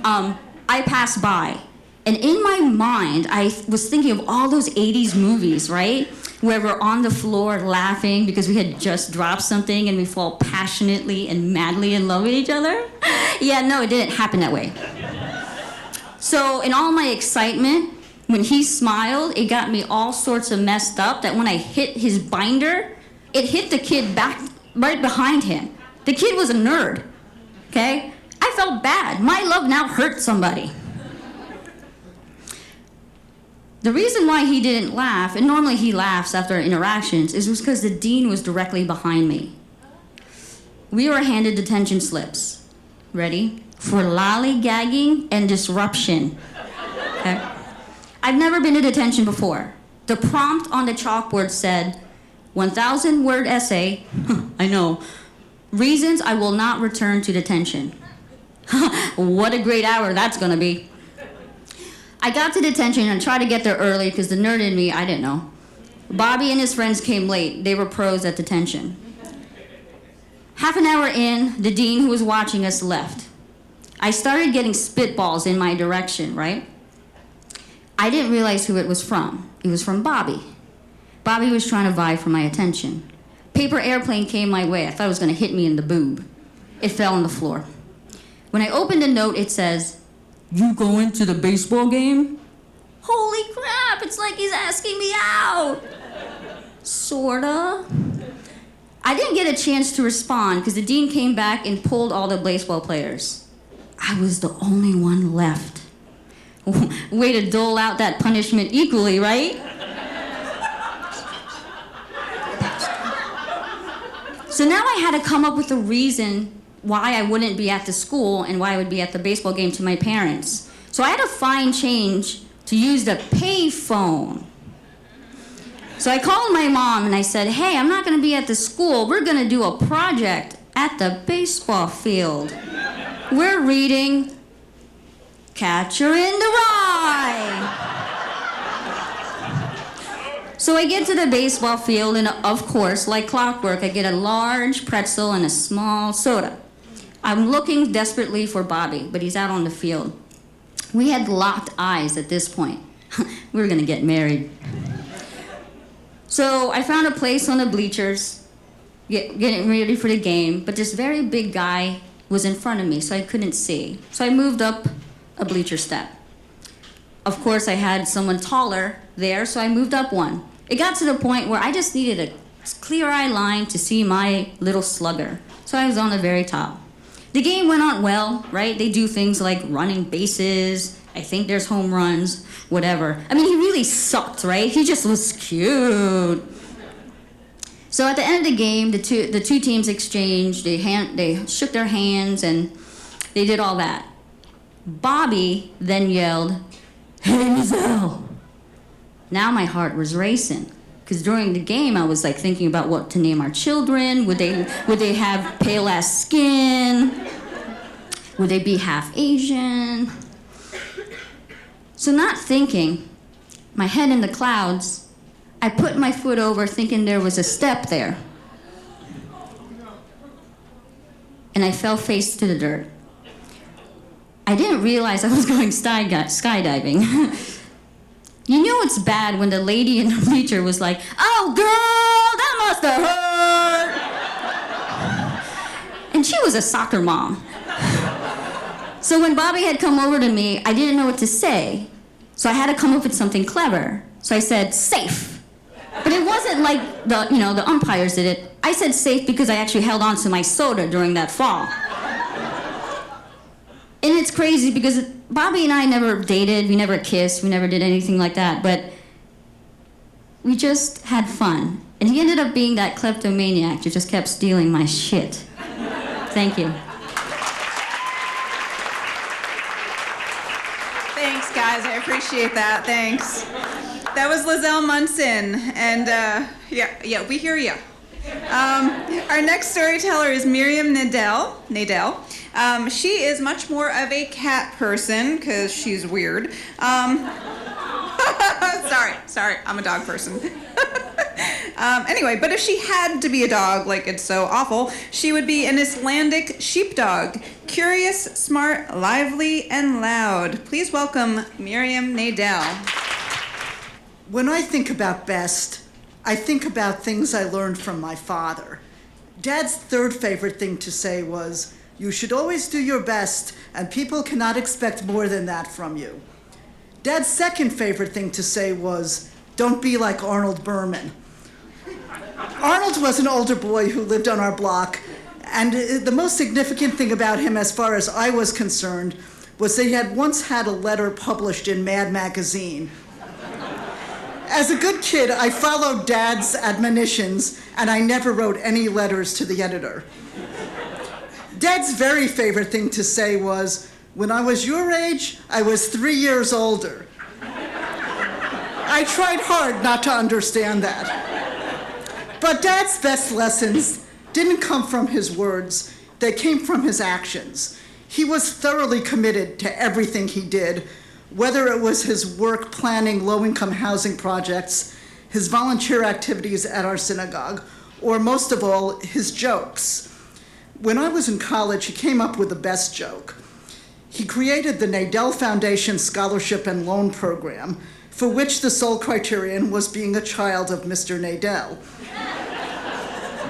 I passed by. And in my mind, I was thinking of all those 80s movies, right? Where we're on the floor laughing because we had just dropped something and we fall passionately and madly in love with each other. Yeah, no, it didn't happen that way. So in all my excitement, when he smiled, it got me all sorts of messed up that when I hit his binder, it hit the kid back right behind him. The kid was a nerd, okay? I felt bad. My love now hurt somebody. The reason why he didn't laugh, and normally he laughs after interactions, is because the dean was directly behind me. We were handed detention slips. Ready? For lollygagging and disruption. Okay? I've never been to detention before. The prompt on the chalkboard said, 1,000-word essay, I know, reasons I will not return to detention. What a great hour that's gonna be. I got to detention and tried to get there early because the nerd in me, I didn't know. Bobby and his friends came late. They were pros at detention. Half an hour in, the dean who was watching us left. I started getting spitballs in my direction, right? I didn't realize who it was from. It was from Bobby. Bobby was trying to vie for my attention. Paper airplane came my way. I thought it was going to hit me in the boob. It fell on the floor. When I opened the note, it says, "You going to the baseball game?" Holy crap, it's like he's asking me out. Sorta. I didn't get a chance to respond because the dean came back and pulled all the baseball players. I was the only one left. Way to dole out that punishment equally, right? So now I had to come up with a reason why I wouldn't be at the school and why I would be at the baseball game to my parents. So I had to find change to use the pay phone. So I called my mom and I said, "Hey, I'm not going to be at the school. We're going to do a project at the baseball field. We're reading Catcher in the Rye." So I get to the baseball field, and of course, like clockwork, I get a large pretzel and a small soda. I'm looking desperately for Bobby, but he's out on the field. We had locked eyes at this point. We were gonna get married. So I found a place on the bleachers, getting ready for the game, but this very big guy was in front of me, so I couldn't see. So I moved up a bleacher step. Of course, I had someone taller there, so I moved up one. It got to the point where I just needed a clear eye line to see my little slugger. So I was on the very top. The game went on well, right? They do things like running bases. I think there's home runs, whatever. I mean, he really sucked, right? He just was cute. So at the end of the game, the two teams exchanged. They shook their hands and they did all that. Bobby then yelled, "Hey, Liezel!" Now my heart was racing, because during the game I was like thinking about what to name our children. Would they have pale ass skin? Would they be half Asian? So not thinking, my head in the clouds, I put my foot over thinking there was a step there. And I fell face to the dirt. I didn't realize I was going skydiving. You knew it's bad when the lady in the bleacher was like, "Oh, girl, that must have hurt." And she was a soccer mom. So when Bobby had come over to me, I didn't know what to say. So I had to come up with something clever. So I said, "Safe." But it wasn't like the umpires did it. I said safe because I actually held on to my soda during that fall. And it's crazy because Bobby and I never dated, we never kissed, we never did anything like that, but we just had fun. And he ended up being that kleptomaniac who just kept stealing my shit. Thank you. Thanks, guys. I appreciate that. Thanks. That was Liezel Munson, and yeah, we hear you. Our next storyteller is Miriam Nadel. She is much more of a cat person because she's weird. Sorry, I'm a dog person. Anyway, but if she had to be a dog, like it's so awful, she would be an Icelandic sheepdog. Curious, smart, lively, and loud. Please welcome Miriam Nadel. When I think about best, I think about things I learned from my father. Dad's third favorite thing to say was, "You should always do your best, and people cannot expect more than that from you." Dad's second favorite thing to say was, "Don't be like Arnold Berman." Arnold was an older boy who lived on our block, and the most significant thing about him, as far as I was concerned, was that he had once had a letter published in Mad Magazine. As a good kid, I followed Dad's admonitions, and I never wrote any letters to the editor. Dad's very favorite thing to say was, "When I was your age, I was 3 years older." I tried hard not to understand that. But Dad's best lessons didn't come from his words, they came from his actions. He was thoroughly committed to everything he did, whether it was his work planning low-income housing projects, his volunteer activities at our synagogue, or most of all, his jokes. When I was in college, he came up with the best joke. He created the Nadel Foundation Scholarship and Loan Program, for which the sole criterion was being a child of Mr. Nadel.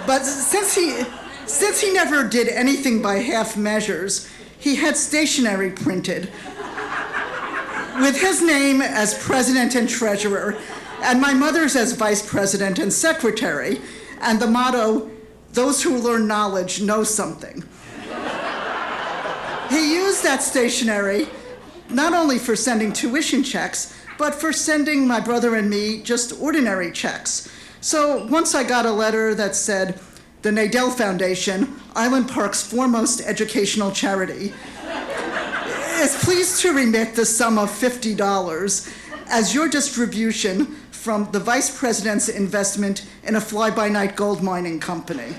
But since he never did anything by half measures, he had stationery printed with his name as president and treasurer, and my mother's as vice president and secretary, and the motto, "Those who learn knowledge know something." He used that stationery not only for sending tuition checks, but for sending my brother and me just ordinary checks. So once I got a letter that said, "The Nadel Foundation, Island Park's foremost educational charity, is pleased to remit the sum of $50 as your distribution from the vice president's investment in a fly-by-night gold mining company.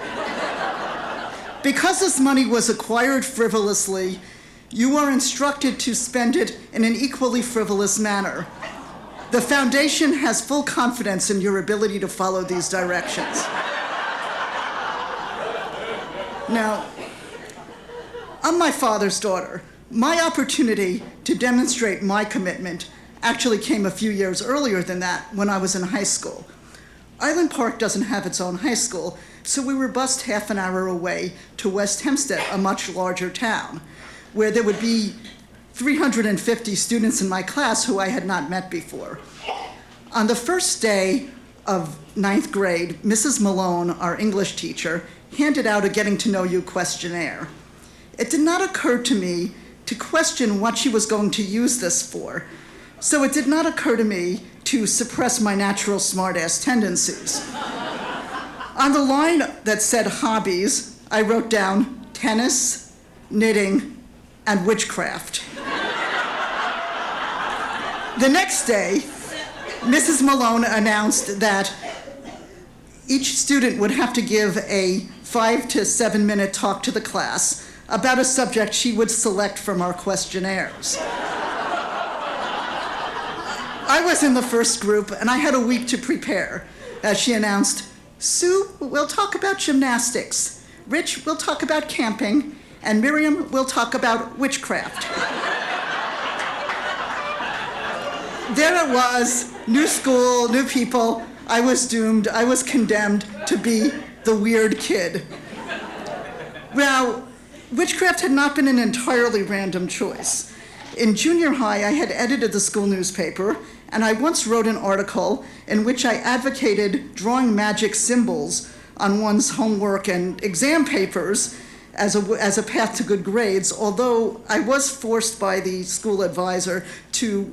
Because this money was acquired frivolously, you are instructed to spend it in an equally frivolous manner. The foundation has full confidence in your ability to follow these directions." Now, I'm my father's daughter. My opportunity to demonstrate my commitment actually came a few years earlier than that, when I was in high school. Island Park doesn't have its own high school, so we were bused half an hour away to West Hempstead, a much larger town, where there would be 350 students in my class who I had not met before. On the first day of 9th grade, Mrs. Malone, our English teacher, handed out a getting to know you questionnaire. It did not occur to me to question what she was going to use this for, so it did not occur to me to suppress my natural smartass tendencies. On the line that said hobbies, I wrote down tennis, knitting, and witchcraft. The next day, Mrs. Malone announced that each student would have to give a 5 to 7 minute talk to the class about a subject she would select from our questionnaires. I was in the first group, and I had a week to prepare. As she announced, "Sue will talk about gymnastics, Rich will talk about camping, and Miriam will talk about witchcraft." There it was, new school, new people. I was doomed, I was condemned to be the weird kid. Well, witchcraft had not been an entirely random choice. In junior high, I had edited the school newspaper, and I once wrote an article in which I advocated drawing magic symbols on one's homework and exam papers as a path to good grades, although I was forced by the school advisor to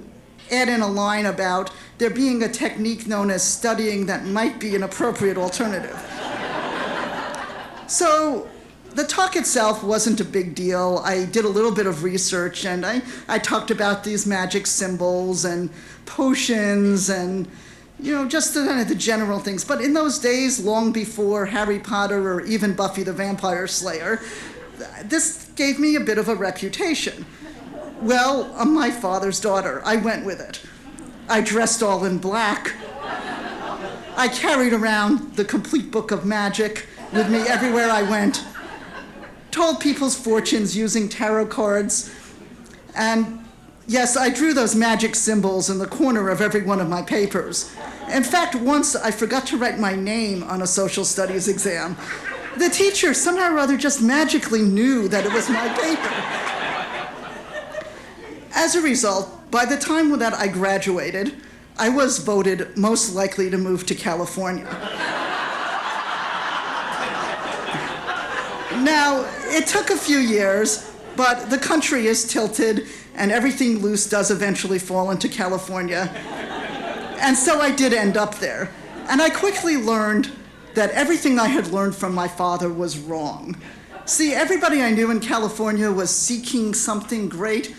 add in a line about there being a technique known as studying that might be an appropriate alternative. So the talk itself wasn't a big deal. I did a little bit of research, and I talked about these magic symbols and potions and, just the general things. But in those days, long before Harry Potter or even Buffy the Vampire Slayer, this gave me a bit of a reputation. Well, I'm my father's daughter. I went with it. I dressed all in black. I carried around the complete book of magic with me everywhere I went. Told people's fortunes using tarot cards. And yes, I drew those magic symbols in the corner of every one of my papers. In fact, once I forgot to write my name on a social studies exam. The teacher somehow or other just magically knew that it was my paper. As a result, by the time that I graduated, I was voted most likely to move to California. Now, it took a few years, but the country is tilted, and everything loose does eventually fall into California. And so I did end up there. And I quickly learned that everything I had learned from my father was wrong. See, everybody I knew in California was seeking something great.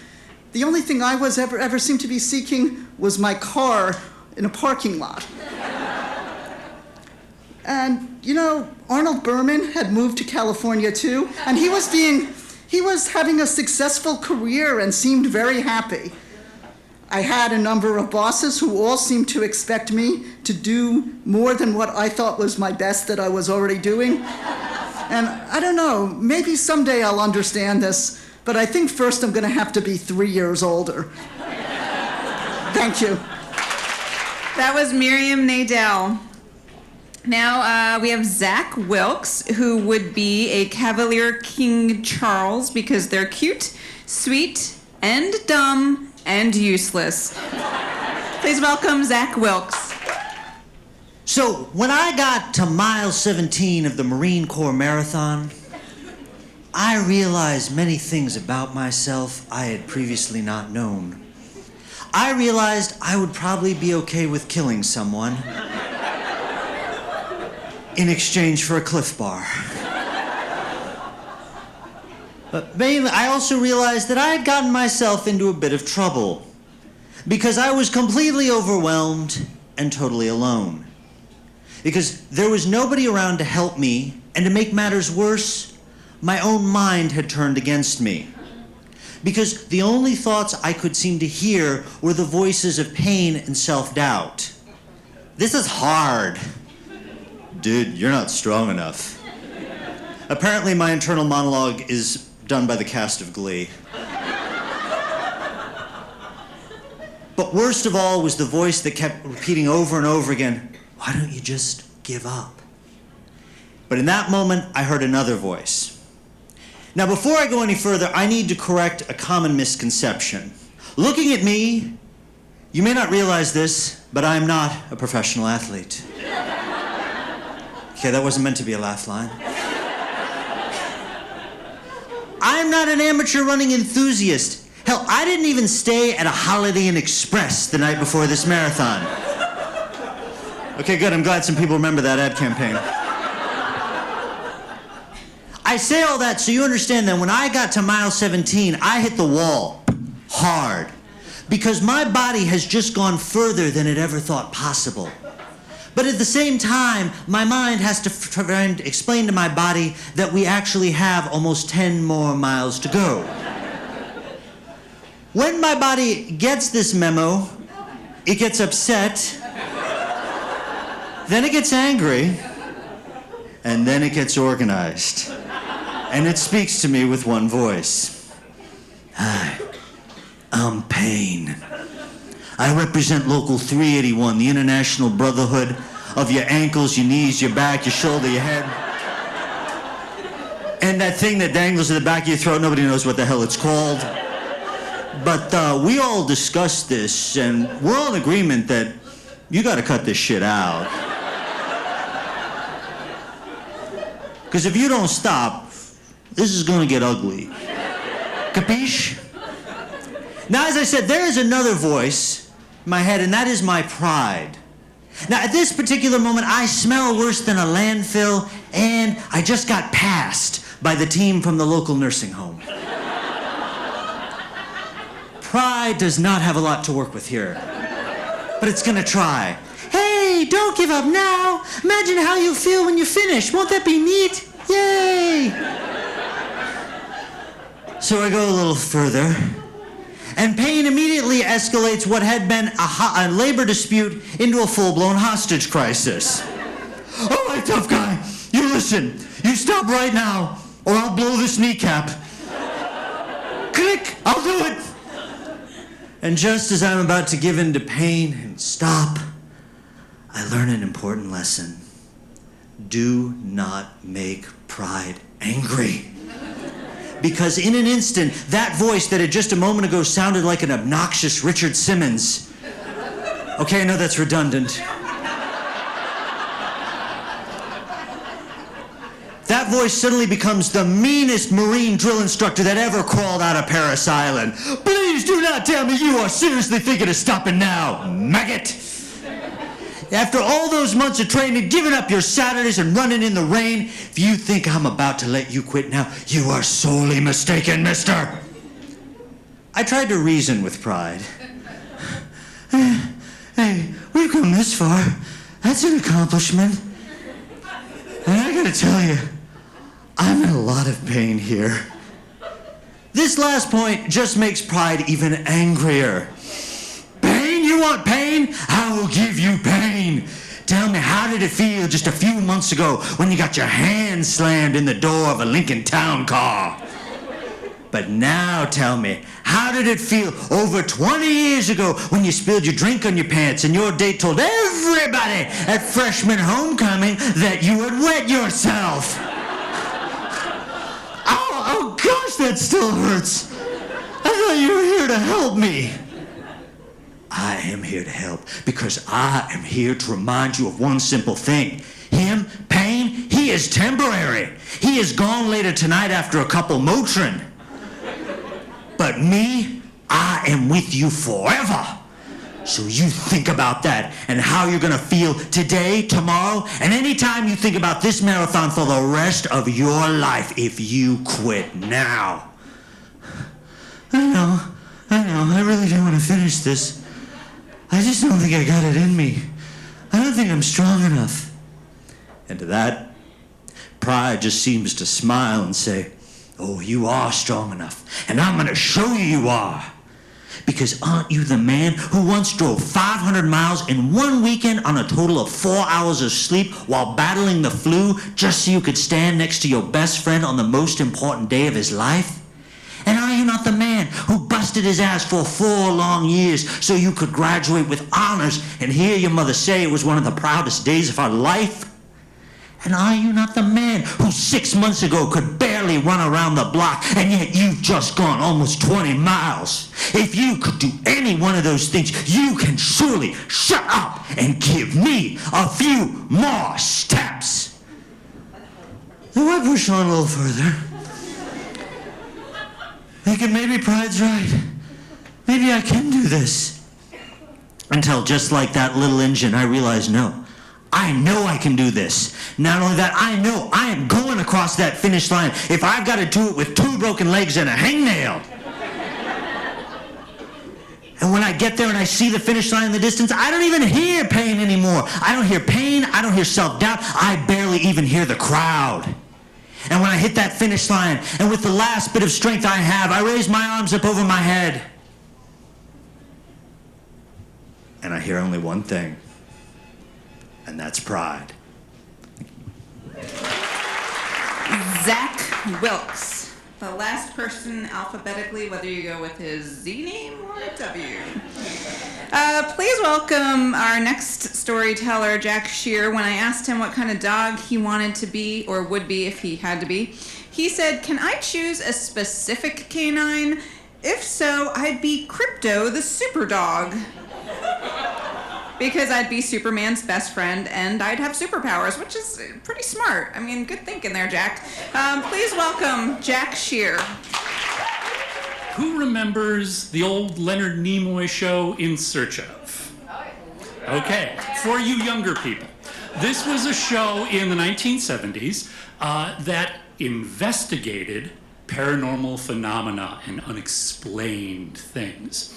The only thing I was ever seemed to be seeking was my car in a parking lot. And, Arnold Berman had moved to California too, and he was having a successful career and seemed very happy. I had a number of bosses who all seemed to expect me to do more than what I thought was my best that I was already doing. And I don't know, maybe someday I'll understand this, but I think first I'm going to have to be 3 years older. Thank you. That was Miriam Nadel. Now we have Zach Wilkes, who would be a Cavalier King Charles because they're cute, sweet, and dumb, and useless. Please welcome Zach Wilkes. So, when I got to mile 17 of the Marine Corps Marathon, I realized many things about myself I had previously not known. I realized I would probably be okay with killing someone in exchange for a Cliff Bar. But mainly, I also realized that I had gotten myself into a bit of trouble because I was completely overwhelmed and totally alone. Because there was nobody around to help me, and to make matters worse, my own mind had turned against me. Because the only thoughts I could seem to hear were the voices of pain and self-doubt. This is hard. Dude, you're not strong enough. Apparently my internal monologue is done by the cast of Glee. But worst of all was the voice that kept repeating over and over again, why don't you just give up? But in that moment, I heard another voice. Now, before I go any further, I need to correct a common misconception. Looking at me, you may not realize this, but I'm not a professional athlete. Okay, that wasn't meant to be a laugh line. I'm not an amateur running enthusiast. Hell, I didn't even stay at a Holiday Inn Express the night before this marathon. Okay, good. I'm glad some people remember that ad campaign. I say all that so you understand that when I got to mile 17, I hit the wall hard because my body has just gone further than it ever thought possible. But at the same time, my mind has to try and explain to my body that we actually have almost 10 more miles to go. When my body gets this memo, it gets upset, then it gets angry, and then it gets organized. And it speaks to me with one voice. Hi, I'm Pain. I represent Local 381, the international brotherhood of your ankles, your knees, your back, your shoulder, your head. And that thing that dangles in the back of your throat, nobody knows what the hell it's called. But we all discussed this, and we're all in agreement that you gotta cut this shit out. Because if you don't stop, this is gonna get ugly. Capiche? Now, as I said, there is another voice in my head, and that is my pride. Now, at this particular moment, I smell worse than a landfill, and I just got passed by the team from the local nursing home. Pride does not have a lot to work with here, but it's gonna try. Hey, don't give up now. Imagine how you'll feel when you finish. Won't that be neat? Yay! So I go a little further, and Pain immediately escalates what had been a labor dispute into a full-blown hostage crisis. All right, tough guy, you listen. You stop right now, or I'll blow this kneecap. Click, I'll do it. And just as I'm about to give in to pain and stop, I learn an important lesson. Do not make pride angry. Because in an instant, that voice that had just a moment ago sounded like an obnoxious Richard Simmons. Okay, I know that's redundant. That voice suddenly becomes the meanest Marine drill instructor that ever crawled out of Paris Island. Please do not tell me you are seriously thinking of stopping now, maggot. After all those months of training, giving up your Saturdays and running in the rain, if you think I'm about to let you quit now, you are sorely mistaken, mister. I tried to reason with pride. Hey, we've come this far. That's an accomplishment. And I gotta tell you, I'm in a lot of pain here. This last point just makes pride even angrier. You want pain? I will give you pain. Tell me, how did it feel just a few months ago when you got your hand slammed in the door of a Lincoln Town car? But now tell me, how did it feel over 20 years ago when you spilled your drink on your pants and your date told everybody at freshman homecoming that you had wet yourself? Oh gosh, that still hurts. I thought you were here to help me. I am here to help because I am here to remind you of one simple thing. Him, pain, he is temporary. He is gone later tonight after a couple Motrin. But me, I am with you forever. So you think about that and how you're gonna feel today, tomorrow, and anytime you think about this marathon for the rest of your life if you quit now. I know, I really do want to finish this. I just don't think I got it in me. I don't think I'm strong enough. And to that, pride just seems to smile and say, oh, you are strong enough, and I'm going to show you are. Because aren't you the man who once drove 500 miles in one weekend on a total of 4 hours of sleep while battling the flu just so you could stand next to your best friend on the most important day of his life? And are you not the man who busted his ass for 4 long years so you could graduate with honors and hear your mother say it was one of the proudest days of her life? And are you not the man who 6 months ago could barely run around the block and yet you've just gone almost 20 miles? If you could do any one of those things, you can surely shut up and give me a few more steps. Then I push on a little further. Thinking maybe pride's right. Maybe I can do this. Until just like that little engine, I realized no. I know I can do this. Not only that, I know I am going across that finish line if I've got to do it with 2 broken legs and a hangnail. And when I get there and I see the finish line in the distance, I don't even hear pain anymore. I don't hear pain. I don't hear self-doubt. I barely even hear the crowd. And when I hit that finish line, and with the last bit of strength I have, I raise my arms up over my head. And I hear only one thing. And that's pride. Zach Wilkes, the last person alphabetically, whether you go with his Z name or a W. Please welcome our next storyteller, Jack Shear. When I asked him what kind of dog he wanted to be, or would be if he had to be, he said, "Can I choose a specific canine? If so, I'd be Crypto the Super Dog." Because I'd be Superman's best friend and I'd have superpowers, which is pretty smart. I mean, good thinking there, Jack. Please welcome Jack Shear. Who remembers the old Leonard Nimoy show In Search Of? Okay, for you younger people. This was a show in the 1970s that investigated paranormal phenomena and unexplained things.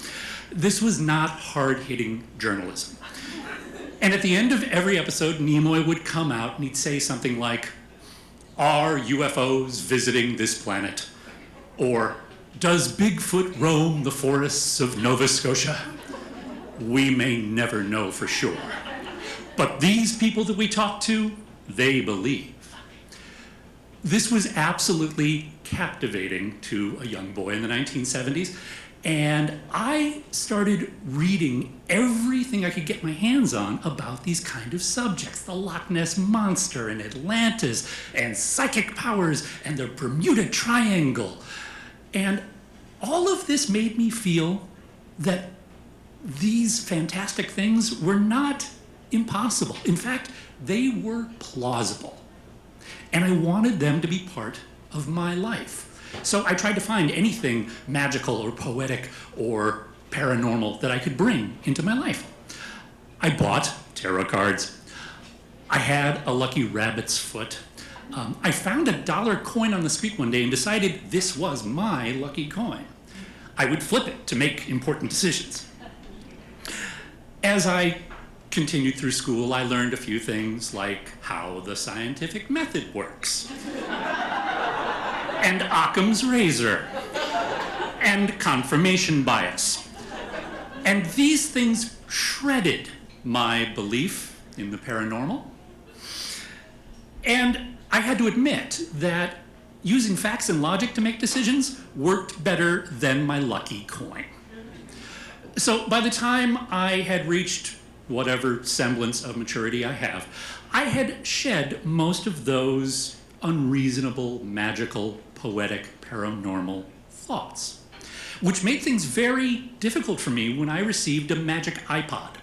This was not hard-hitting journalism. And at the end of every episode, Nimoy would come out and he'd say something like, "Are UFOs visiting this planet?" Or, "Does Bigfoot roam the forests of Nova Scotia?" We may never know for sure. But these people that we talk to, they believe. This was absolutely captivating to a young boy in the 1970s. And I started reading everything I could get my hands on about these kind of subjects. The Loch Ness Monster and Atlantis and psychic powers and the Bermuda Triangle. And all of this made me feel that these fantastic things were not impossible. In fact, they were plausible. And I wanted them to be part of my life. So I tried to find anything magical or poetic or paranormal that I could bring into my life. I bought tarot cards. I had a lucky rabbit's foot. I found a $1 coin on the street one day and decided this was my lucky coin. I would flip it to make important decisions. As I continued through school, I learned a few things like how the scientific method works. And Occam's razor, and confirmation bias. And these things shredded my belief in the paranormal. And I had to admit that using facts and logic to make decisions worked better than my lucky coin. So by the time I had reached whatever semblance of maturity I have, I had shed most of those unreasonable, magical, poetic, paranormal thoughts, which made things very difficult for me when I received a magic iPod.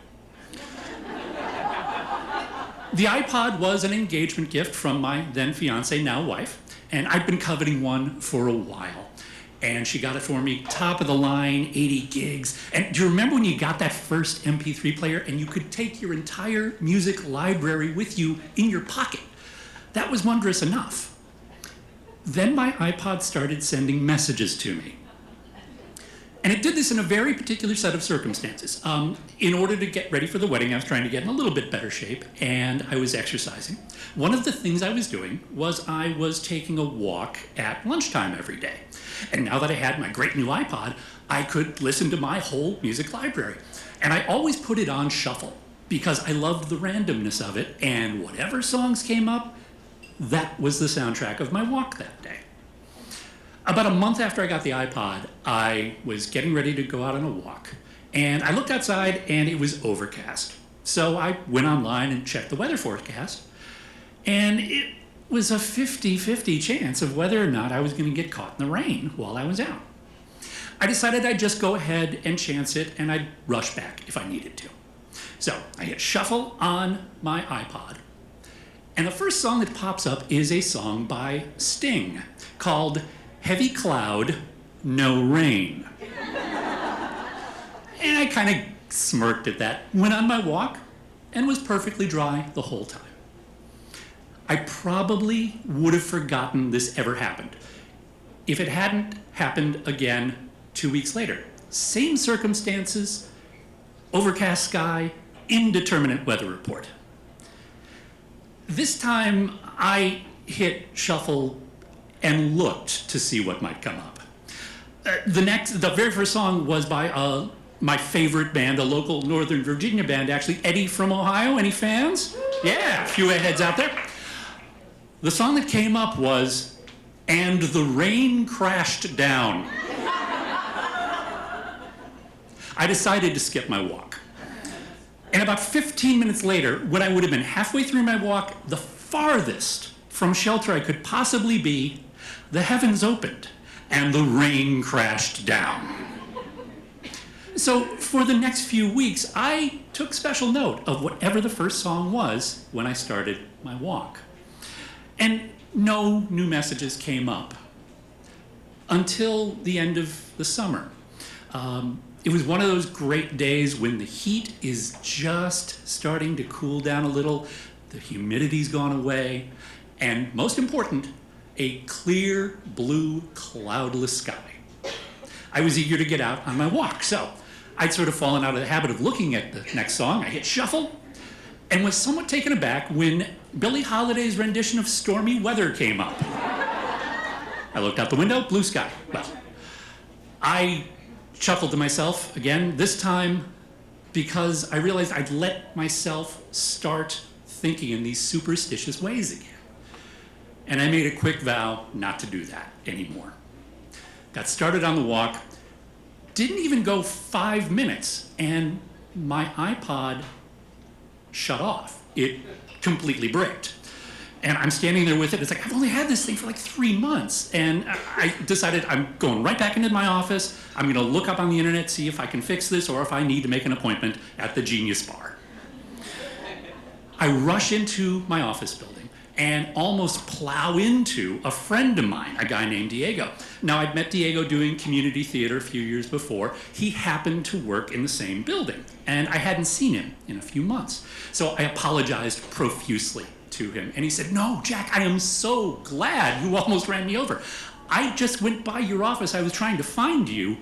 The iPod was an engagement gift from my then fiance, now wife, and I'd been coveting one for a while. And she got it for me, top of the line, 80 gigs. And do you remember when you got that first MP3 player and you could take your entire music library with you in your pocket? That was wondrous enough. Then my iPod started sending messages to me. And it did this in a very particular set of circumstances. In order to get ready for the wedding, I was trying to get in a little bit better shape, and I was exercising. One of the things I was doing was I was taking a walk at lunchtime every day. And now that I had my great new iPod, I could listen to my whole music library. And I always put it on shuffle because I loved the randomness of it, and whatever songs came up, that was the soundtrack of my walk that day. About a month after I got the iPod, I was getting ready to go out on a walk, and I looked outside and it was overcast. So I went online and checked the weather forecast, and it was a 50-50 chance of whether or not I was going to get caught in the rain while I was out. I decided I'd just go ahead and chance it, and I'd rush back if I needed to. So I hit shuffle on my iPod, and the first song that pops up is a song by Sting called Heavy Cloud, No Rain. And I kind of smirked at that, went on my walk, and was perfectly dry the whole time. I probably would have forgotten this ever happened if it hadn't happened again 2 weeks later. Same circumstances, overcast sky, indeterminate weather report. This time I hit shuffle and looked to see what might come up. The very first song was by my favorite band, a local Northern Virginia band, actually, Eddie from Ohio. Any fans? Yeah, a few heads out there. The song that came up was And the Rain Crashed Down. I decided to skip my walk. And about 15 minutes later, when I would have been halfway through my walk, the farthest from shelter I could possibly be, the heavens opened and the rain crashed down. So for the next few weeks, I took special note of whatever the first song was when I started my walk. And no new messages came up until the end of the summer. It was one of those great days when the heat is just starting to cool down a little, the humidity's gone away, and most important, a clear, blue, cloudless sky. I was eager to get out on my walk, so I'd sort of fallen out of the habit of looking at the next song. I hit shuffle and was somewhat taken aback when Billie Holiday's rendition of Stormy Weather came up. I looked out the window, blue sky. Well, I chuckled to myself again, this time because I realized I'd let myself start thinking in these superstitious ways again. And I made a quick vow not to do that anymore. Got started on the walk, didn't even go 5 minutes, and my iPod shut off. It completely bricked. And I'm standing there with it. It's like, I've only had this thing for like 3 months. And I decided I'm going right back into my office. I'm going to look up on the internet, see if I can fix this or if I need to make an appointment at the Genius Bar. I rush into my office building and almost plow into a friend of mine, a guy named Diego. Now, I'd met Diego doing community theater a few years before. He happened to work in the same building, and I hadn't seen him in a few months. So I apologized profusely to him, and he said, "No, Jack, I am so glad you almost ran me over. I just went by your office. I was trying to find you.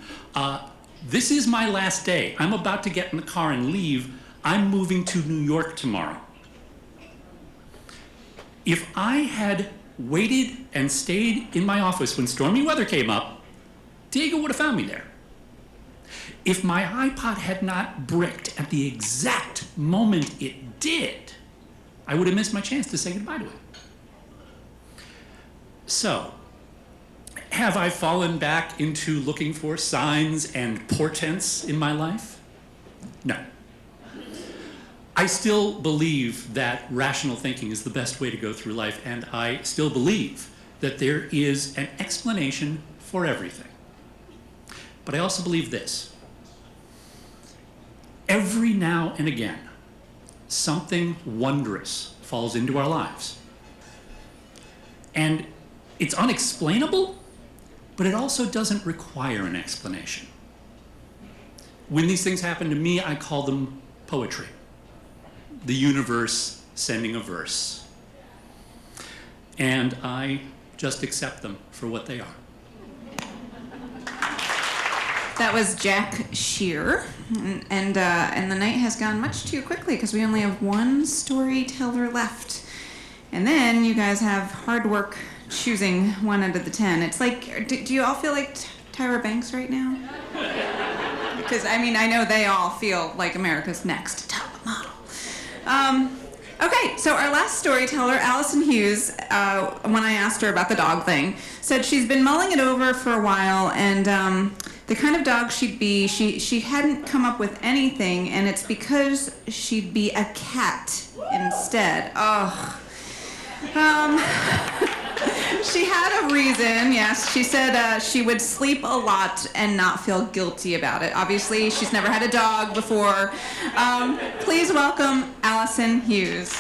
This is my last day. I'm about to get in the car and leave. I'm moving to New York tomorrow." If I had waited and stayed in my office when stormy weather came up, Diego would have found me there. If my iPod had not bricked at the exact moment it did, I would have missed my chance to say goodbye to it. So, have I fallen back into looking for signs and portents in my life? No. I still believe that rational thinking is the best way to go through life, and I still believe that there is an explanation for everything. But I also believe this. Every now and again, something wondrous falls into our lives. And it's unexplainable, but it also doesn't require an explanation. When these things happen to me, I call them poetry. The universe sending a verse. And I just accept them for what they are. That was Jack Shear, and the night has gone much too quickly because we only have one storyteller left. And then you guys have hard work choosing one out of the 10. It's like, do you all feel like Tyra Banks right now? Because, I mean, I know they all feel like America's next top model. Okay, so our last storyteller, Allison Hughes, when I asked her about the dog thing, said she's been mulling it over for a while, and the kind of dog she'd be, she hadn't come up with anything, and it's because she'd be a cat instead. Oh. She had a reason, yes. She said she would sleep a lot and not feel guilty about it. Obviously, she's never had a dog before. Please welcome Allison Hughes.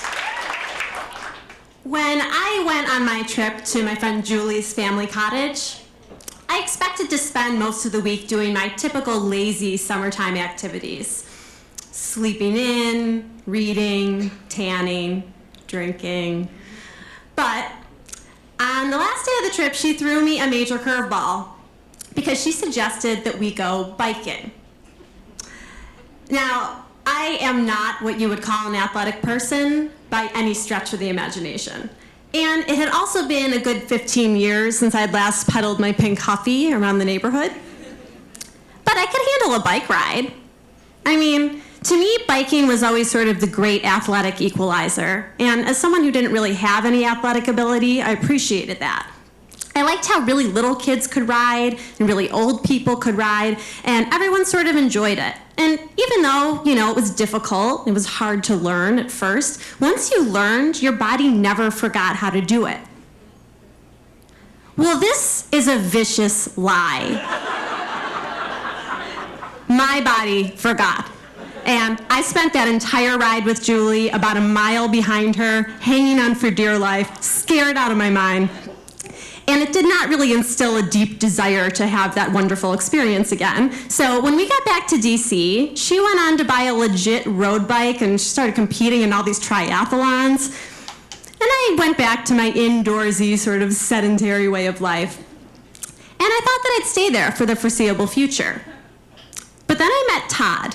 When I went on my trip to my friend Julie's family cottage, I expected to spend most of the week doing my typical lazy summertime activities. Sleeping in, reading, tanning, drinking. But on the last day of the trip, she threw me a major curveball because she suggested that we go biking. Now, I am not what you would call an athletic person by any stretch of the imagination. And it had also been a good 15 years since I'd last pedaled my pink Huffy around the neighborhood. But I could handle a bike ride. I mean, to me, biking was always sort of the great athletic equalizer. And as someone who didn't really have any athletic ability, I appreciated that. I liked how really little kids could ride and really old people could ride, and everyone sort of enjoyed it. And even though, it was difficult, it was hard to learn at first, once you learned, your body never forgot how to do it. Well, this is a vicious lie. My body forgot. And I spent that entire ride with Julie, about a mile behind her, hanging on for dear life, scared out of my mind. And it did not really instill a deep desire to have that wonderful experience again. So when we got back to DC, she went on to buy a legit road bike and she started competing in all these triathlons. And I went back to my indoorsy, sort of sedentary way of life. And I thought that I'd stay there for the foreseeable future. But then I met Todd.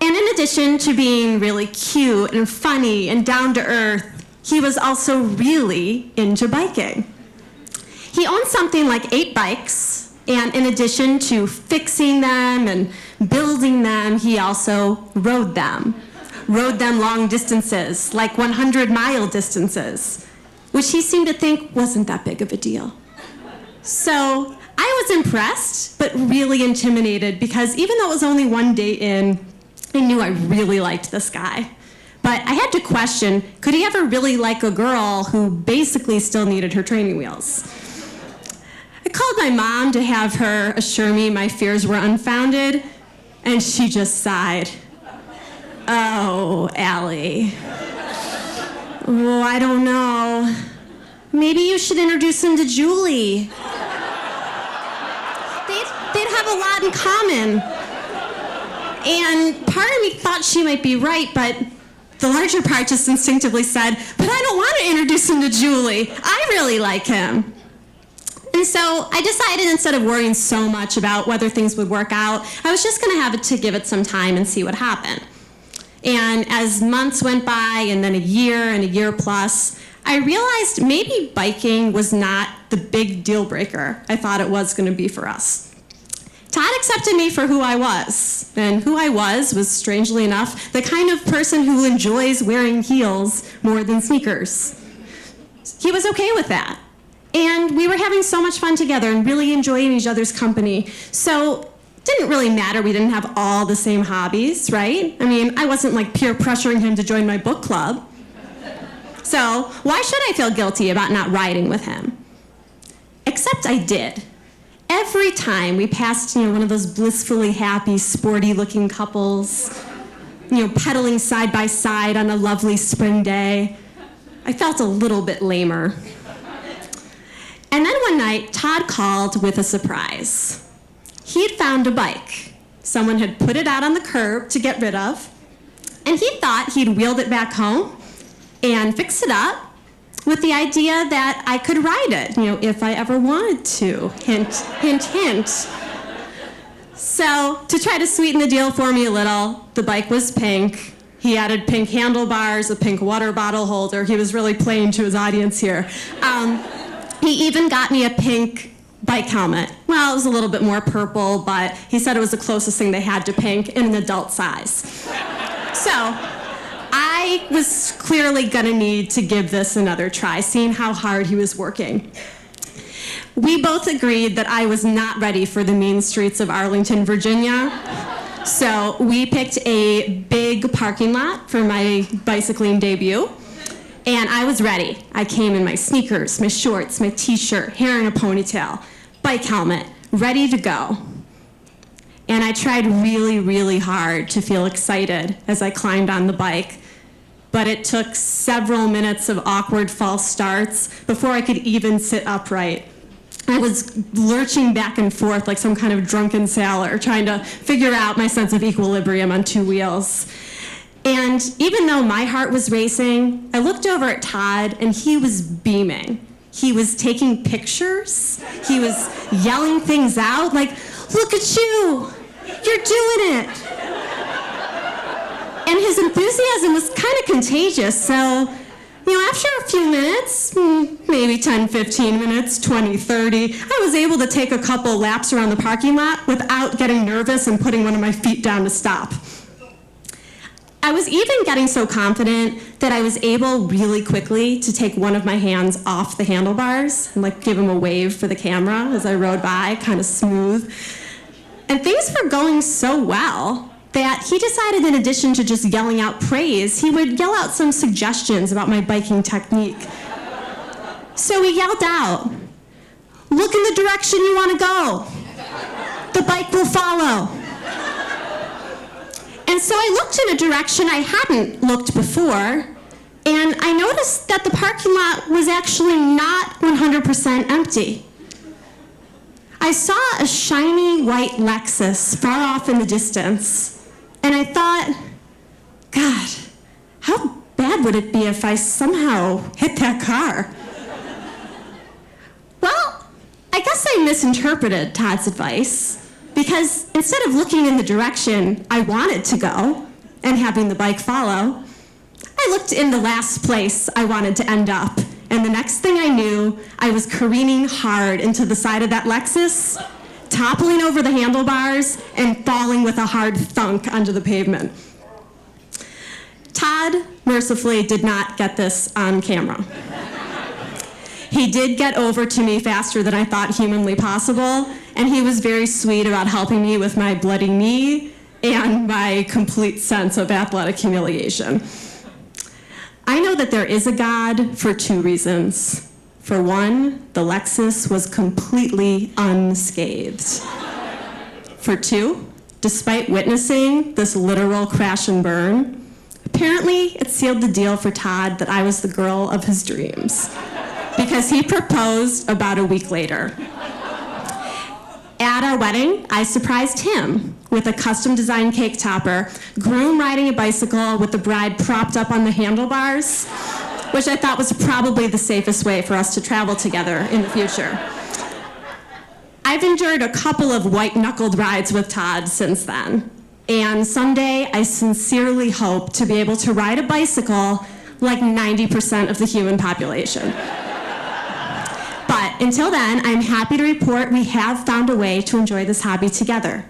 And in addition to being really cute and funny and down to earth, he was also really into biking. He owned something like 8 bikes, and in addition to fixing them and building them, he also rode them long distances, like 100-mile distances, which he seemed to think wasn't that big of a deal. So I was impressed, but really intimidated, because even though it was only one day in, I knew I really liked this guy. But I had to question, could he ever really like a girl who basically still needed her training wheels? I called my mom to have her assure me my fears were unfounded, and she just sighed. Oh, Allie. Oh, I don't know. Maybe you should introduce him to Julie. They'd have a lot in common. And part of me thought she might be right, but the larger part just instinctively said, but I don't want to introduce him to Julie. I really like him. And so I decided, instead of worrying so much about whether things would work out, I was just going to give it some time and see what happened. And as months went by, and then a year plus, I realized maybe biking was not the big deal breaker I thought it was going to be for us. Todd accepted me for who I was. And who I was, strangely enough, the kind of person who enjoys wearing heels more than sneakers. He was okay with that. And we were having so much fun together and really enjoying each other's company. So it didn't really matter we didn't have all the same hobbies, right? I mean, I wasn't like peer pressuring him to join my book club. So why should I feel guilty about not riding with him? Except I did. Every time we passed, one of those blissfully happy, sporty-looking couples, pedaling side by side on a lovely spring day, I felt a little bit lamer. And then one night, Todd called with a surprise. He'd found a bike. Someone had put it out on the curb to get rid of, and he thought he'd wheeled it back home and fix it up with the idea that I could ride it, if I ever wanted to. Hint, hint, hint. So, to try to sweeten the deal for me a little, the bike was pink. He added pink handlebars, a pink water bottle holder. He was really playing to his audience here. He even got me a pink bike helmet. Well, it was a little bit more purple, but he said it was the closest thing they had to pink in an adult size. So, I was clearly gonna need to give this another try, seeing how hard he was working. We both agreed that I was not ready for the mean streets of Arlington, Virginia. So we picked a big parking lot for my bicycling debut, and I was ready. I came in my sneakers, my shorts, my t-shirt, hair in a ponytail, bike helmet, ready to go. And I tried really, really hard to feel excited as I climbed on the bike, but it took several minutes of awkward false starts before I could even sit upright. I was lurching back and forth like some kind of drunken sailor, trying to figure out my sense of equilibrium on two wheels. And even though my heart was racing, I looked over at Todd and he was beaming. He was taking pictures. He was yelling things out like, "Look at you, you're doing it." And his enthusiasm was kind of contagious, so, after a few minutes, maybe 10, 15 minutes, 20, 30, I was able to take a couple laps around the parking lot without getting nervous and putting one of my feet down to stop. I was even getting so confident that I was able really quickly to take one of my hands off the handlebars and give him a wave for the camera as I rode by, kind of smooth. And things were going so well that he decided, in addition to just yelling out praise, he would yell out some suggestions about my biking technique. So he yelled out, "Look in the direction you want to go. The bike will follow." And so I looked in a direction I hadn't looked before, and I noticed that the parking lot was actually not 100% empty. I saw a shiny white Lexus far off in the distance, and I thought, God, how bad would it be if I somehow hit that car? Well, I guess I misinterpreted Todd's advice, because instead of looking in the direction I wanted to go and having the bike follow, I looked in the last place I wanted to end up. And the next thing I knew, I was careening hard into the side of that Lexus, toppling over the handlebars and falling with a hard thunk onto the pavement. Todd, mercifully, did not get this on camera. He did get over to me faster than I thought humanly possible, and he was very sweet about helping me with my bloody knee and my complete sense of athletic humiliation. I know that there is a God for two reasons. For one, the Lexus was completely unscathed. For two, despite witnessing this literal crash and burn, apparently it sealed the deal for Todd that I was the girl of his dreams, because he proposed about a week later. At our wedding, I surprised him with a custom-designed cake topper, groom riding a bicycle with the bride propped up on the handlebars, which I thought was probably the safest way for us to travel together in the future. I've endured a couple of white-knuckled rides with Todd since then, and someday I sincerely hope to be able to ride a bicycle like 90% of the human population. But But until then, I'm happy to report we have found a way to enjoy this hobby together.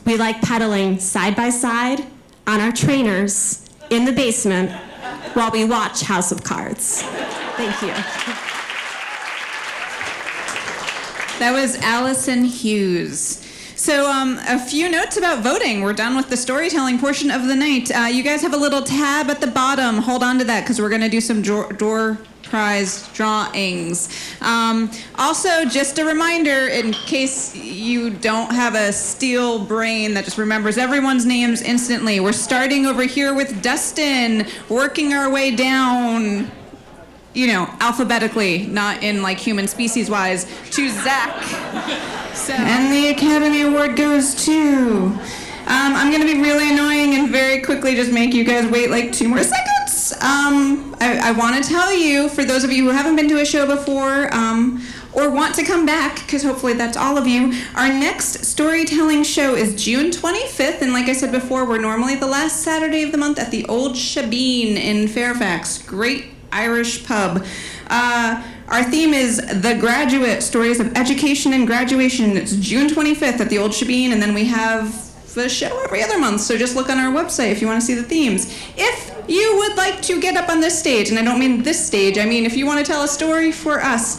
We like pedaling side by side on our trainers in the basement while we watch House of Cards. Thank you. That was Allison Hughes. So a few notes about voting. We're done with the storytelling portion of the night. You guys have a little tab at the bottom. Hold on to that because we're going to do some door prize drawings. Also, just a reminder, in case you don't have a steel brain that just remembers everyone's names instantly, we're starting over here with Dustin, working our way down, you know, alphabetically, not in like human species wise, to Zach. And the Academy Award goes to... I'm going to be really annoying and very quickly just make you guys wait like 2 more seconds. I want to tell you, for those of you who haven't been to a show before or want to come back, because hopefully that's all of you, our next storytelling show is June 25th. And like I said before, we're normally the last Saturday of the month at the Old Shebeen in Fairfax. Great Irish pub. Our theme is The Graduate, Stories of Education and Graduation. It's June 25th at the Old Shebeen, and then we have the show every other month, so just look on our website if you want to see the themes. If you would like to get up on this stage, and I don't mean this stage, I mean if you want to tell a story for us,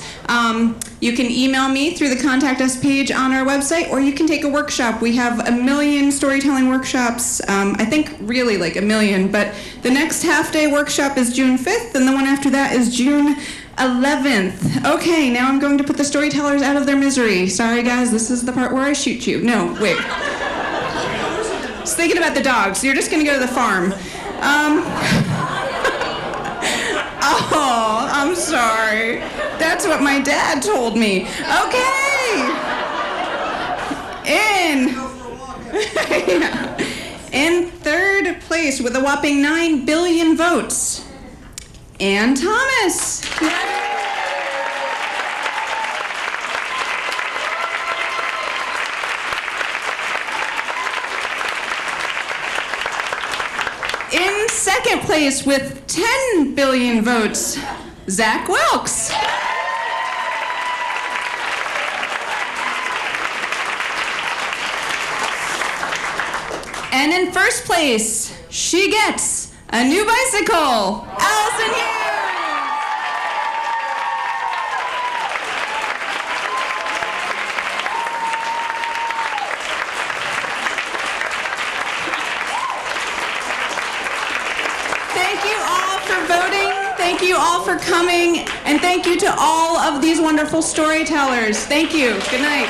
you can email me through the Contact Us page on our website, or you can take a workshop. We have 1 million storytelling workshops, I think really like 1 million, but the next half-day workshop is June 5th, and the one after that is June 11th. Okay, now I'm going to put the storytellers out of their misery. Sorry guys, this is the part where I shoot you. No, wait. Just thinking about the dogs. You're just gonna go to the farm. Oh, I'm sorry. That's what my dad told me. Okay. In third place with a whopping 9 billion votes, Ann Thomas. In second place with 10 billion votes, Zach Wilkes. And in first place, she gets a new bicycle, Allison Hughes. Thank you all for voting. Thank you all for coming. And thank you to all of these wonderful storytellers. Thank you. Good night.